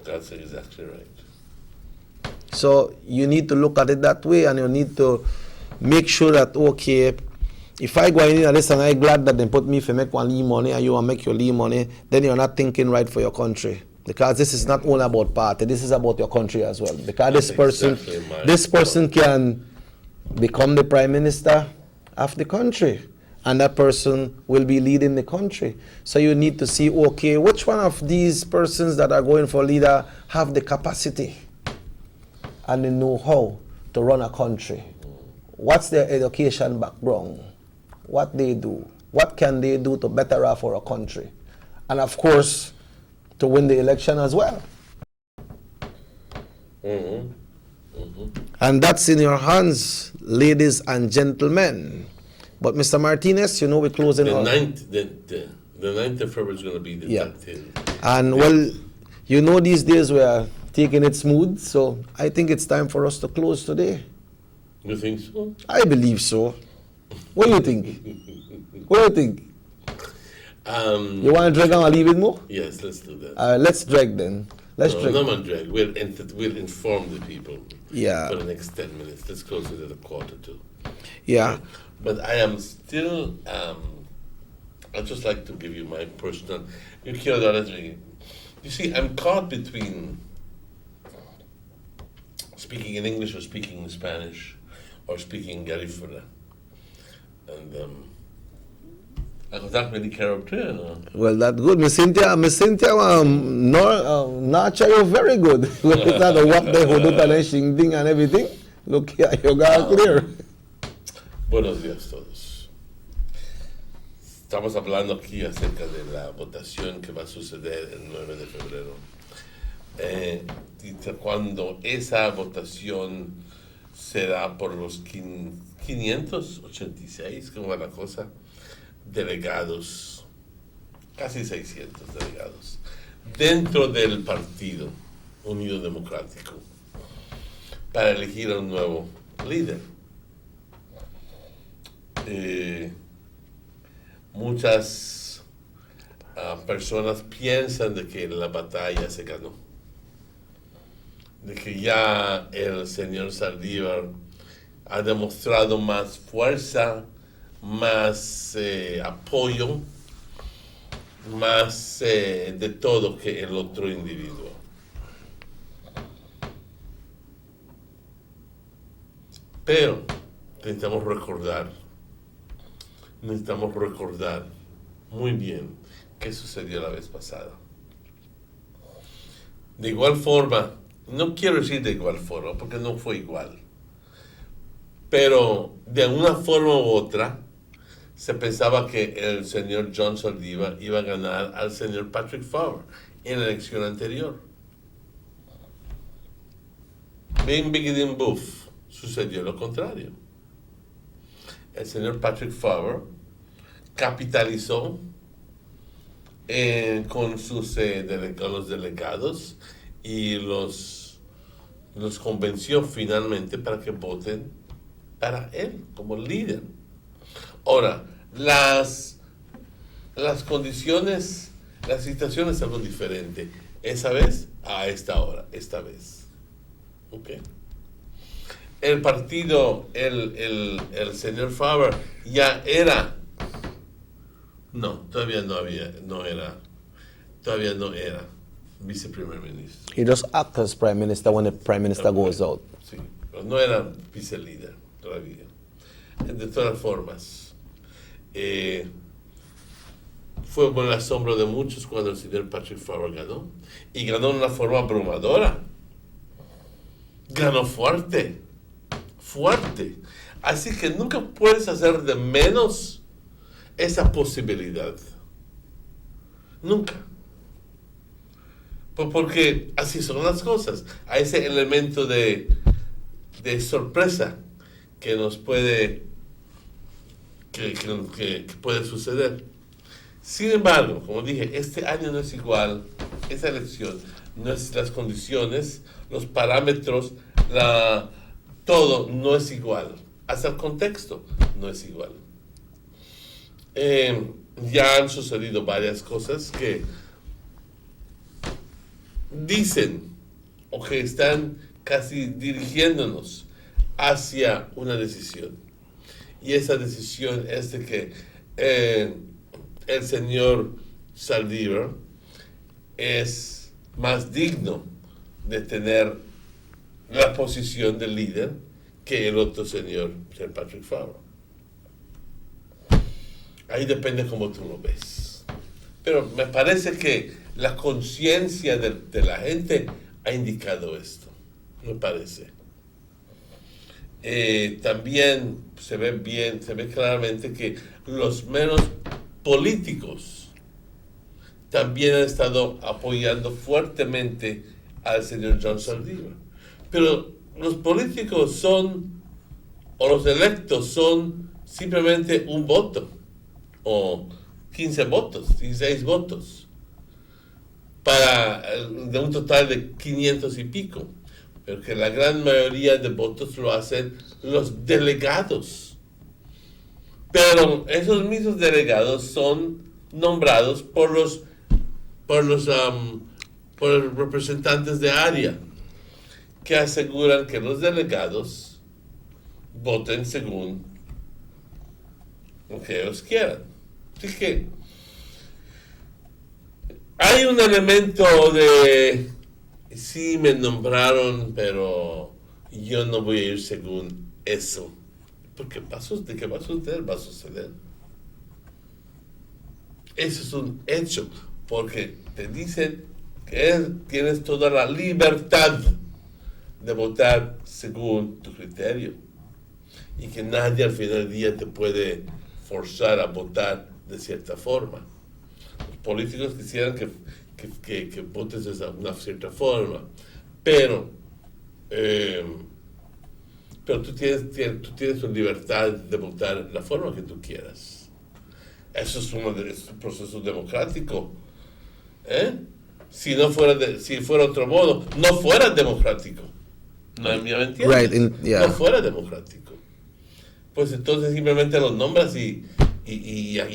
That's exactly right. So you need to look at it that way, and you need to make sure that, okay, if I go in this and I'm glad that they put me for make one leave money and you want to make your leave money, then you're not thinking right for your country. Because this is not only about party, this is about your country as well. Because this person can become the prime minister of the country, and that person will be leading the country. So you need to see, okay, which one of these persons that are going for leader have the capacity and the know-how to run a country. What's their education background? What they do? What can they do to better off our country? And of course, to win the election as well. And that's in your hands, ladies and gentlemen. But Mr. Martinez, we're closing the 9th of February is going to be the 10th. And well, these days we are taking it smooth, so I think it's time for us to close today. You think so? I believe so. What do you think? What do you think? You want to drag on a little bit more? Yes, let's do that. Let's drag then. Let's drag. No, drag. We'll inform the people for the next 10 minutes. Let's close it at 1:45. Yeah. But I am still, I'd just like to give you my personal, you see, I'm caught between speaking in English or speaking in Spanish or speaking Garifuna. And I don't really care up to you. Well, that's good. Miss Cynthia, Nacha, you're very good. It's not the work there, Hodota, and everything. Look here, you got clear. Buenos días todos. Estamos hablando aquí acerca de la votación que va a suceder el 9 de febrero. Cuando esa votación será por los 586, ¿cómo va la cosa? Delegados, casi 600 delegados, dentro del Partido Unido Democrático, para elegir a un nuevo líder. Muchas personas piensan de que la batalla se ganó, de que ya el señor Saldívar ha demostrado más fuerza, más apoyo, más de todo que el otro individuo. Pero necesitamos recordar muy bien qué sucedió la vez pasada. De igual forma, no quiero decir de igual forma, porque no fue igual, pero de una forma u otra, se pensaba que el señor John Saldívar iba a ganar al señor Patrick Farber en la elección anterior. Bing Bigidin Buff, sucedió lo contrario. El señor Patrick Farber capitalizó con los delegados y los convenció finalmente para que voten para él como líder. Ahora, las condiciones, las situaciones son diferentes. Esa vez, a esta hora, esta vez. ¿Ok? El partido, el señor Farber ya era, todavía no era viceprimer ministro. He just acts as prime minister when the prime minister goes out. Sí, pero no era vicelíder todavía. De todas formas, fue con el asombro de muchos cuando el señor Patrick Farrar ganó. Y ganó de una forma abrumadora. Ganó fuerte. Fuerte. Así que nunca puedes hacer de menos esa posibilidad. Nunca. Porque así son las cosas. Hay ese elemento de sorpresa que nos puede que puede suceder. Sin embargo, como dije, este año no es igual, esa elección, no es las condiciones, los parámetros, todo no es igual. Hasta el contexto no es igual. Ya han sucedido varias cosas que dicen o que están casi dirigiéndonos hacia una decisión. Y esa decisión es de que el señor Saldívar es más digno de tener la posición de líder que el otro señor, Sir Patrick Farrar. Ahí depende cómo tú lo ves. Pero me parece que la conciencia de la gente ha indicado esto. Me parece. También se ve claramente que los menos políticos también han estado apoyando fuertemente al señor John Saldívar. Pero los políticos o los electos son simplemente un voto, o 15 votos, 16 votos, de un total de 500 y pico. Pero que la gran mayoría de votos lo hacen los delegados. Pero esos mismos delegados son nombrados por los representantes de área, que aseguran que los delegados voten según lo que ellos quieran. Así que hay un elemento de sí me nombraron, pero yo no voy a ir según eso. Porque ¿de qué va a suceder? Va a suceder. Eso es un hecho, porque te dicen que tienes toda la libertad de votar según tu criterio y que nadie al final del día te puede forzar a votar de cierta forma. Los políticos quisieran que votes de una cierta forma, pero tú tienes tu libertad de votar la forma que tú quieras. Eso es un proceso democrático. Si fuera otro modo, no fuera democrático. ¿Me entiendes? Right, yeah. No fuera democrático. Pues entonces simplemente los nombras y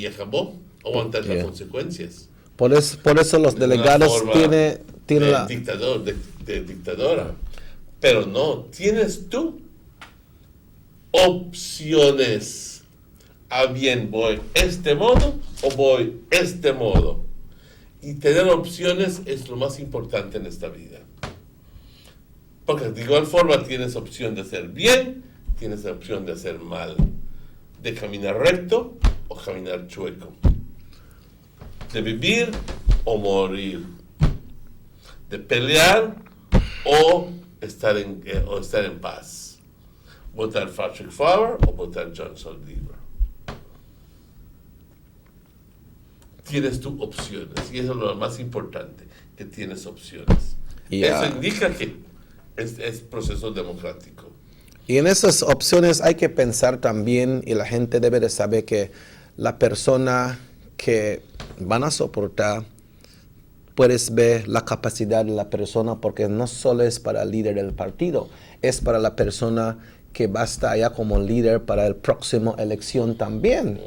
acabó. Aguantar las consecuencias. Por eso los delegados tienen la... de dictadora. Pero no, tienes tú opciones. Bien, voy este modo o voy este modo. Y tener opciones es lo más importante en esta vida. Porque de igual forma tienes opción de hacer bien, tienes opción de hacer mal. De caminar recto o caminar chueco. De vivir o morir. De pelear o estar en paz. Votar Patrick Farrar o votar John Saldívar. Tienes tus opciones y eso es lo más importante, que tienes opciones. Eso indica que es proceso democrático. Y en esas opciones hay que pensar también, y la gente debe de saber que la persona que van a soportar, puedes ver la capacidad de la persona, porque no solo es para el líder del partido, es para la persona que va a estar allá como líder para el próximo elección también.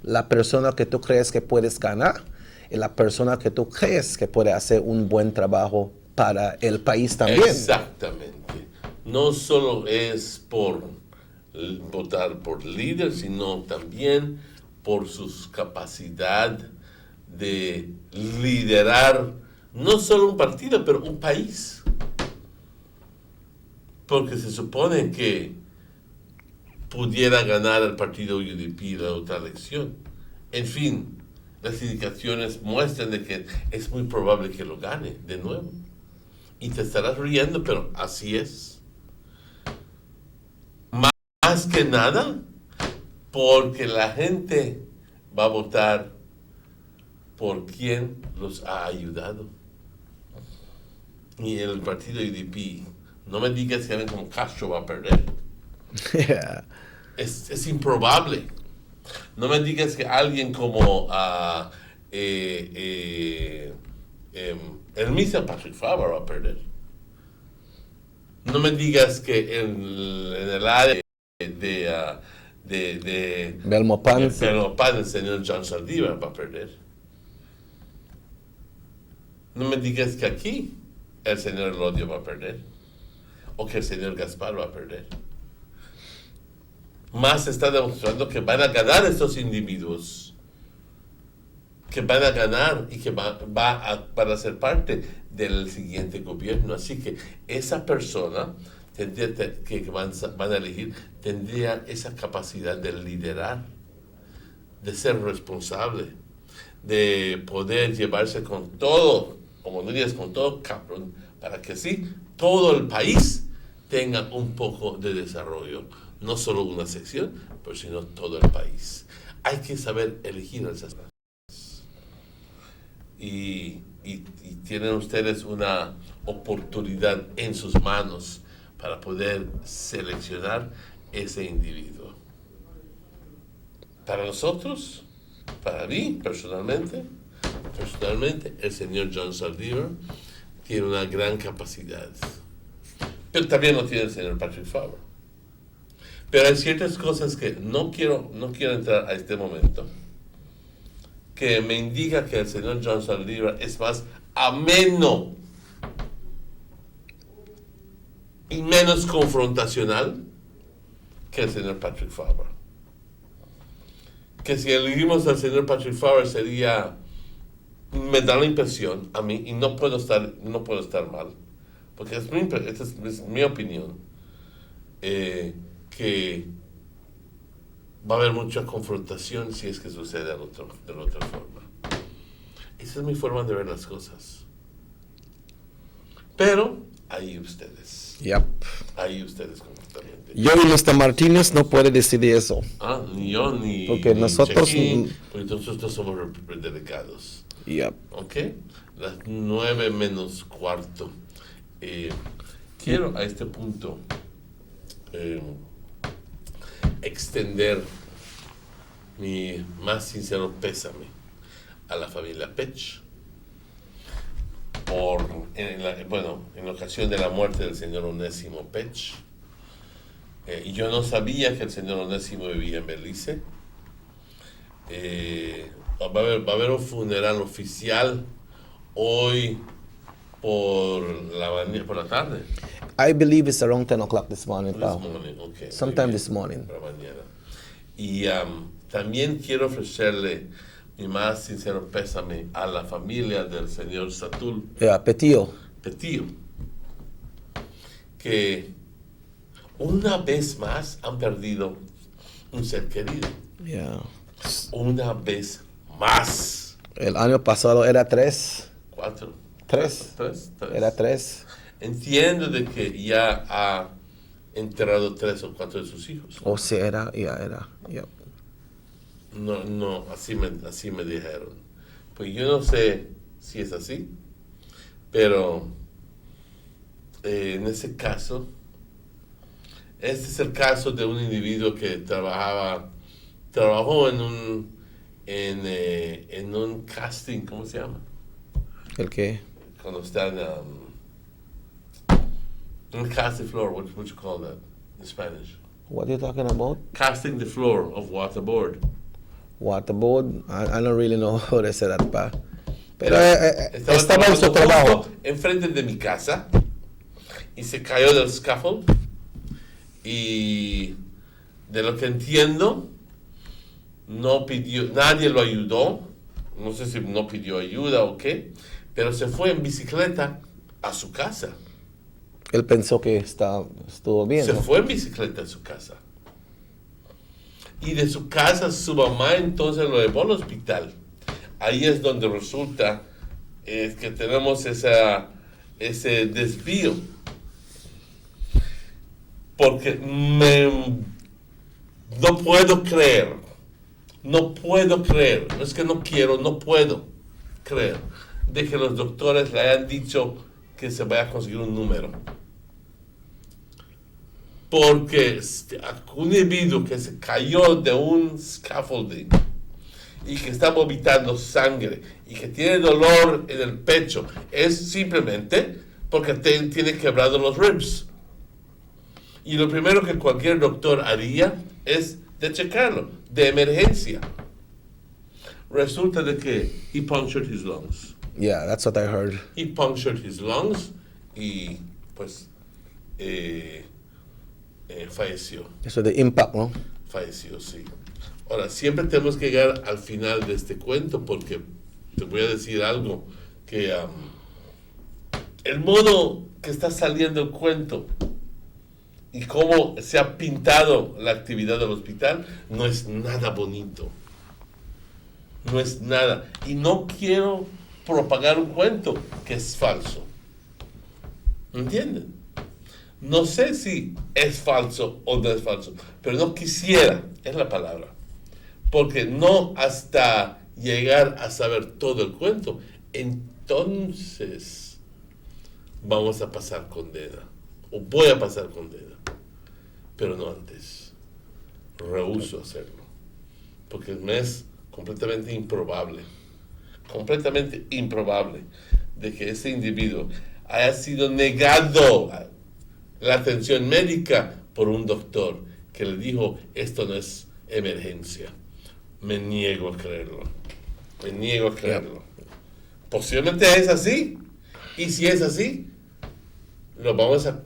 La persona que tú crees que puedes ganar y la persona que tú crees que puede hacer un buen trabajo para el país también. Exactamente. No solo es por votar por líder, sino también por su capacidad de liderar no solo un partido, pero un país. Porque se supone que pudiera ganar el partido UDP la otra elección. En fin, las indicaciones muestran de que es muy probable que lo gane de nuevo. Y te estarás riendo, pero así es. Más que nada, porque la gente va a votar por quien los ha ayudado. Y el partido UDP, no me digas que alguien como Castro va a perder. Yeah. Es improbable. No me digas que alguien como el mismo Patrick Faber va a perder. No me digas que en el área de Belmopan, el señor John Saldívar va a perder. No me digas que aquí el señor Elodio va a perder. O que el señor Gaspar va a perder. Más está demostrando que van a ganar estos individuos, que van a ganar y que van a ser parte del siguiente gobierno. Así que esa persona que van a elegir tendría esa capacidad de liderar, de ser responsable, de poder llevarse con todo, como no digas con todo, cabrón, para que así todo el país tenga un poco de desarrollo. No solo una sección, pero sino todo el país. Hay que saber elegir a esas personas. Y tienen ustedes una oportunidad en sus manos para poder seleccionar ese individuo. Para nosotros, para mí personalmente, el señor John Saldívar tiene una gran capacidad. Pero también lo tiene el señor Patrick Faber. Pero hay ciertas cosas que no quiero entrar a este momento, que me indica que el señor John Saldívar es más ameno y menos confrontacional que el señor Patrick Faber. Que si elegimos al señor Patrick Faber sería, me da la impresión a mí, y no puedo estar mal, porque esta es mi opinión, que va a haber mucha confrontación si es que sucede de la otra forma. Esa es mi forma de ver las cosas. Pero ahí ustedes. Yep. Ahí ustedes completamente. Yo y Mr. Martínez no puede decidir eso. Ni yo ni. Porque ni nosotros. Porque nosotros somos delegados. Yep. ¿Ok? Las 9:15. Quiero a este punto extender mi más sincero pésame a la familia Pech en ocasión de la muerte del señor Onésimo Pech. Y yo no sabía que el señor Onésimo vivía en Belice. Va a haber un funeral oficial hoy por la tarde. I believe it's around 10 o'clock this morning, pal. This morning, okay. Sometime this morning. Para mañana. Y también quiero ofrecerle mi más sincero pésame a la familia del señor Satul. Petío. Que una vez más han perdido un ser querido. Una vez más. El año pasado era 3. 4. 3. Era 3. Entiendo de que ya ha enterrado 3 o 4 de sus hijos. O sea, era. Yep. No, así me dijeron. Pues yo no sé si es así, pero en ese caso, este es el caso de un individuo que trabajó en un casting, ¿cómo se llama? ¿El qué? Cuando están cast the floor, what you call that in Spanish? What are you talking about? Casting the floor of waterboard. Waterboard? I don't really know how they say that, pa. Pero estaba en su trabajo. Enfrente de mi casa y se cayó del scaffold y de lo que entiendo nadie lo ayudó, no sé si no pidió ayuda o qué, pero se fue en bicicleta a su casa. Él pensó que estuvo bien. Se fue en bicicleta a su casa. Y de su casa su mamá entonces lo llevó al hospital. ahí es donde resulta que tenemos ese desvío. Porque no puedo creer, no es que no quiero, no puedo creer de que los doctores le hayan dicho que se vaya a conseguir un número. Porque un individuo que se cayó de un scaffolding y que está vomitando sangre y que tiene dolor en el pecho es simplemente porque tiene quebrado los ribs. Y lo primero que cualquier doctor haría es de checarlo, de emergencia. Resulta de que he punctured his lungs. Yeah, that's what I heard. He punctured his lungs y pues falleció. Eso de impact, ¿no? Falleció, sí. Ahora, siempre tenemos que llegar al final de este cuento porque te voy a decir algo, que el modo que está saliendo el cuento y cómo se ha pintado la actividad del hospital no es nada bonito. No es nada. Y no quiero propagar un cuento que es falso. ¿Entienden? No sé si es falso o no es falso, pero no quisiera, es la palabra. Porque no hasta llegar a saber todo el cuento, entonces vamos a pasar condena. O voy a pasar condena. Pero no antes. Rehúso hacerlo. Porque me es completamente improbable de que ese individuo haya sido negado la atención médica por un doctor que le dijo esto no es emergencia. Me niego a creerlo. Posiblemente es así. Y si es así, lo vamos a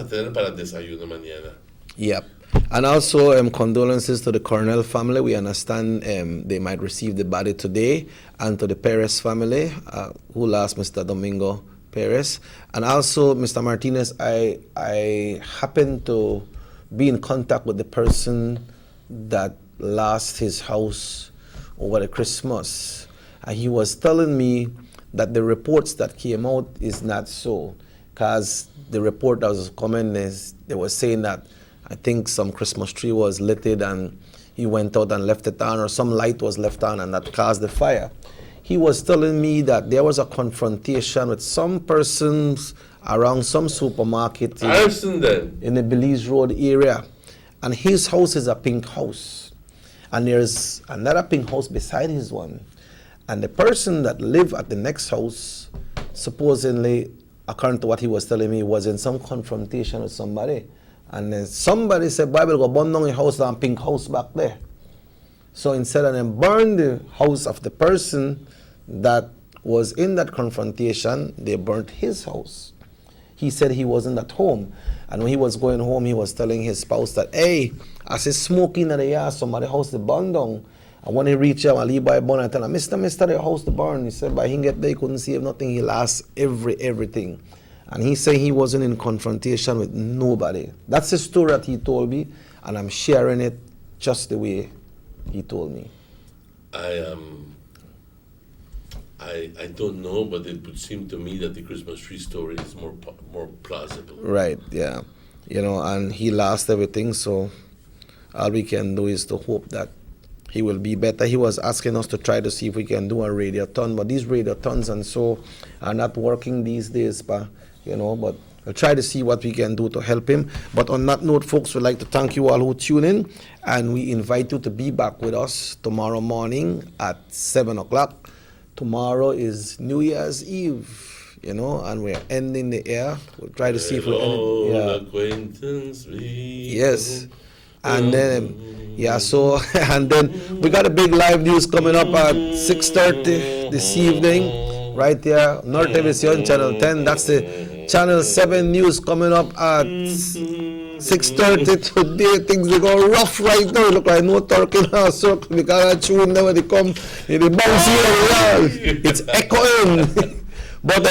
tener para el desayuno mañana. Yep. And also condolences to the Cornell family. We understand they might receive the body today, and to the Perez family who lost Mr. Domingo Perez. And also, Mr. Martinez, I happened to be in contact with the person that lost his house over the Christmas. And he was telling me that the reports that came out is not so. Because the report that was coming is, they were saying that I think some Christmas tree was lit and he went out and left it on, or some light was left on and that caused the fire. He was telling me that there was a confrontation with some persons around some supermarket in the Belize Road area. And his house is a pink house. And there's another pink house beside his one. And the person that lived at the next house, supposedly, according to what he was telling me, was in some confrontation with somebody. And then somebody said, Bible go burn down the house, that pink house back there. So instead of them burn the house of the person that was in that confrontation, they burnt his house. He said he wasn't at home. And when he was going home, he was telling his spouse that, hey, I see smoking in the yard, somebody's house they burned down. And when he reached out, and Levi Bonner, I tell him, Mr., the house to burn. He said, by him get there, he couldn't see nothing. He lost everything. And he said he wasn't in confrontation with nobody. That's the story that he told me, and I'm sharing it just the way he told me. I don't know, but it would seem to me that the Christmas tree story is more plausible. Right, yeah. You know, and he lost everything, so all we can do is to hope that he will be better. He was asking us to try to see if we can do a radiothon, but these radiothons and so are not working these days, but we'll try to see what we can do to help him. But on that note, folks, we'd like to thank you all who tune in, and we invite you to be back with us tomorrow morning at 7 o'clock. Tomorrow is New Year's Eve, and we're ending the year. We'll try to see if we'll end it. Yes. And then, and then we got a big live news coming up at 6:30 this evening, right there, North Television, Channel 10. That's the Channel 7 news coming up at 6:30 today. Things are going rough right now. Look like no turkey in our circle. We got a tune now when they come, they bounce here. It's echoing. But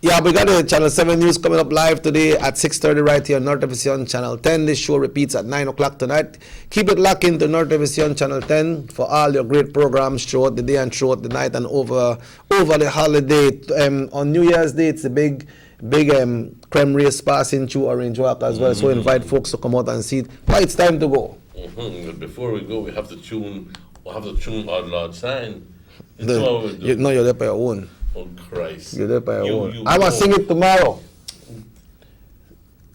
Yeah, we got the Channel 7 news coming up live today at 6:30 right here on North Television Channel 10. This show repeats at 9 o'clock tonight. Keep it locked into North Television Channel 10 for all your great programs throughout the day and throughout the night and over the holiday. On New Year's Day, it's a big creme race passing through Orange Walk as well. So invite folks to come out and see it. But it's time to go. But before we go, we have to tune Our Lord sign. You're there by your own. Oh Christ! You're there by your own. I'm gonna sing it tomorrow.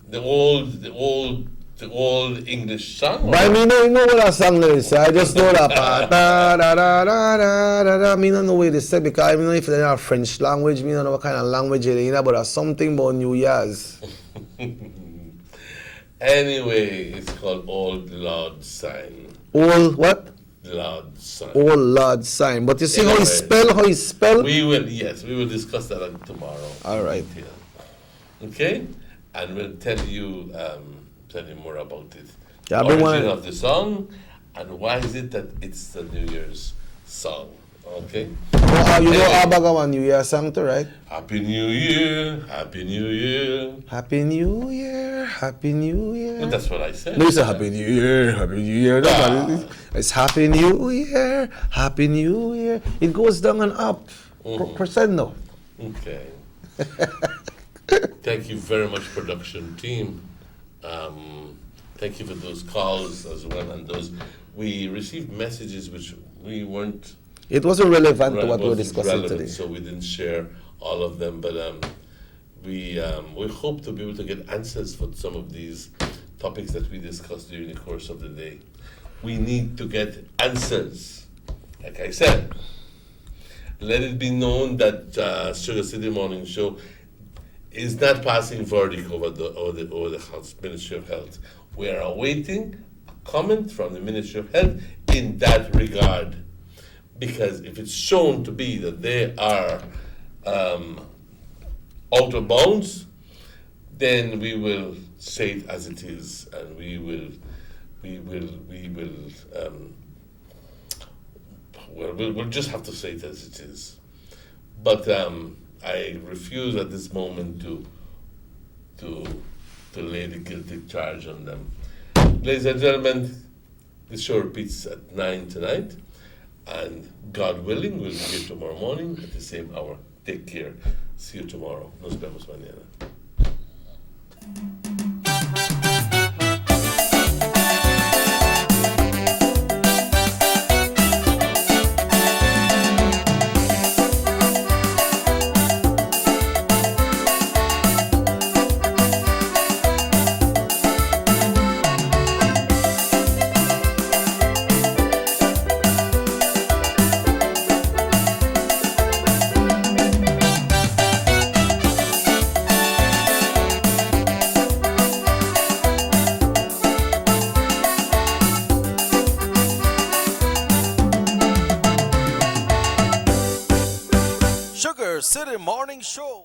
The old English song. But I mean, you know what that song is. I just know that part. Da, da, da, da, da, da, da. I mean, I don't know what they say because I don't know if they're French language. I don't know what kind of language it is, but there's something about New Year's. Anyway, it's called Old Lord Sign. Old what? Lord Sign. Old Lord Sign. But you see how he spell? We will discuss that tomorrow. All right. Okay? And we'll tell you more about it. Yeah, origin of the song and why is it that it's the New Year's song. Okay? Well, you know Abagawan New Year song too, right? Happy New Year, Happy New Year. Happy New Year, Happy New Year. Well, that's what I said. No, you said Happy New Year, Happy New Year. It's Happy New Year, Happy New Year. It goes down and up. Crescendo. Okay. Thank you very much, production team. Thank you for those calls as well, and those we received messages which we weren't. It wasn't relevant to what we were discussing today, so we didn't share all of them. But we hope to be able to get answers for some of these topics that we discussed during the course of the day. We need to get answers. Like I said, let it be known that SugarCity Morning Show is not passing verdict over the Ministry of Health. We are awaiting a comment from the Ministry of Health in that regard. Because if it's shown to be that they are out of bounds, then we will say it as it is, and we'll just have to say it as it is. But I refuse at this moment to lay the guilty charge on them. Ladies and gentlemen, the show repeats at 9 tonight, and God willing, we'll be here tomorrow morning at the same hour. Take care. See you tomorrow. Nos vemos mañana. SugarCity Morning Show.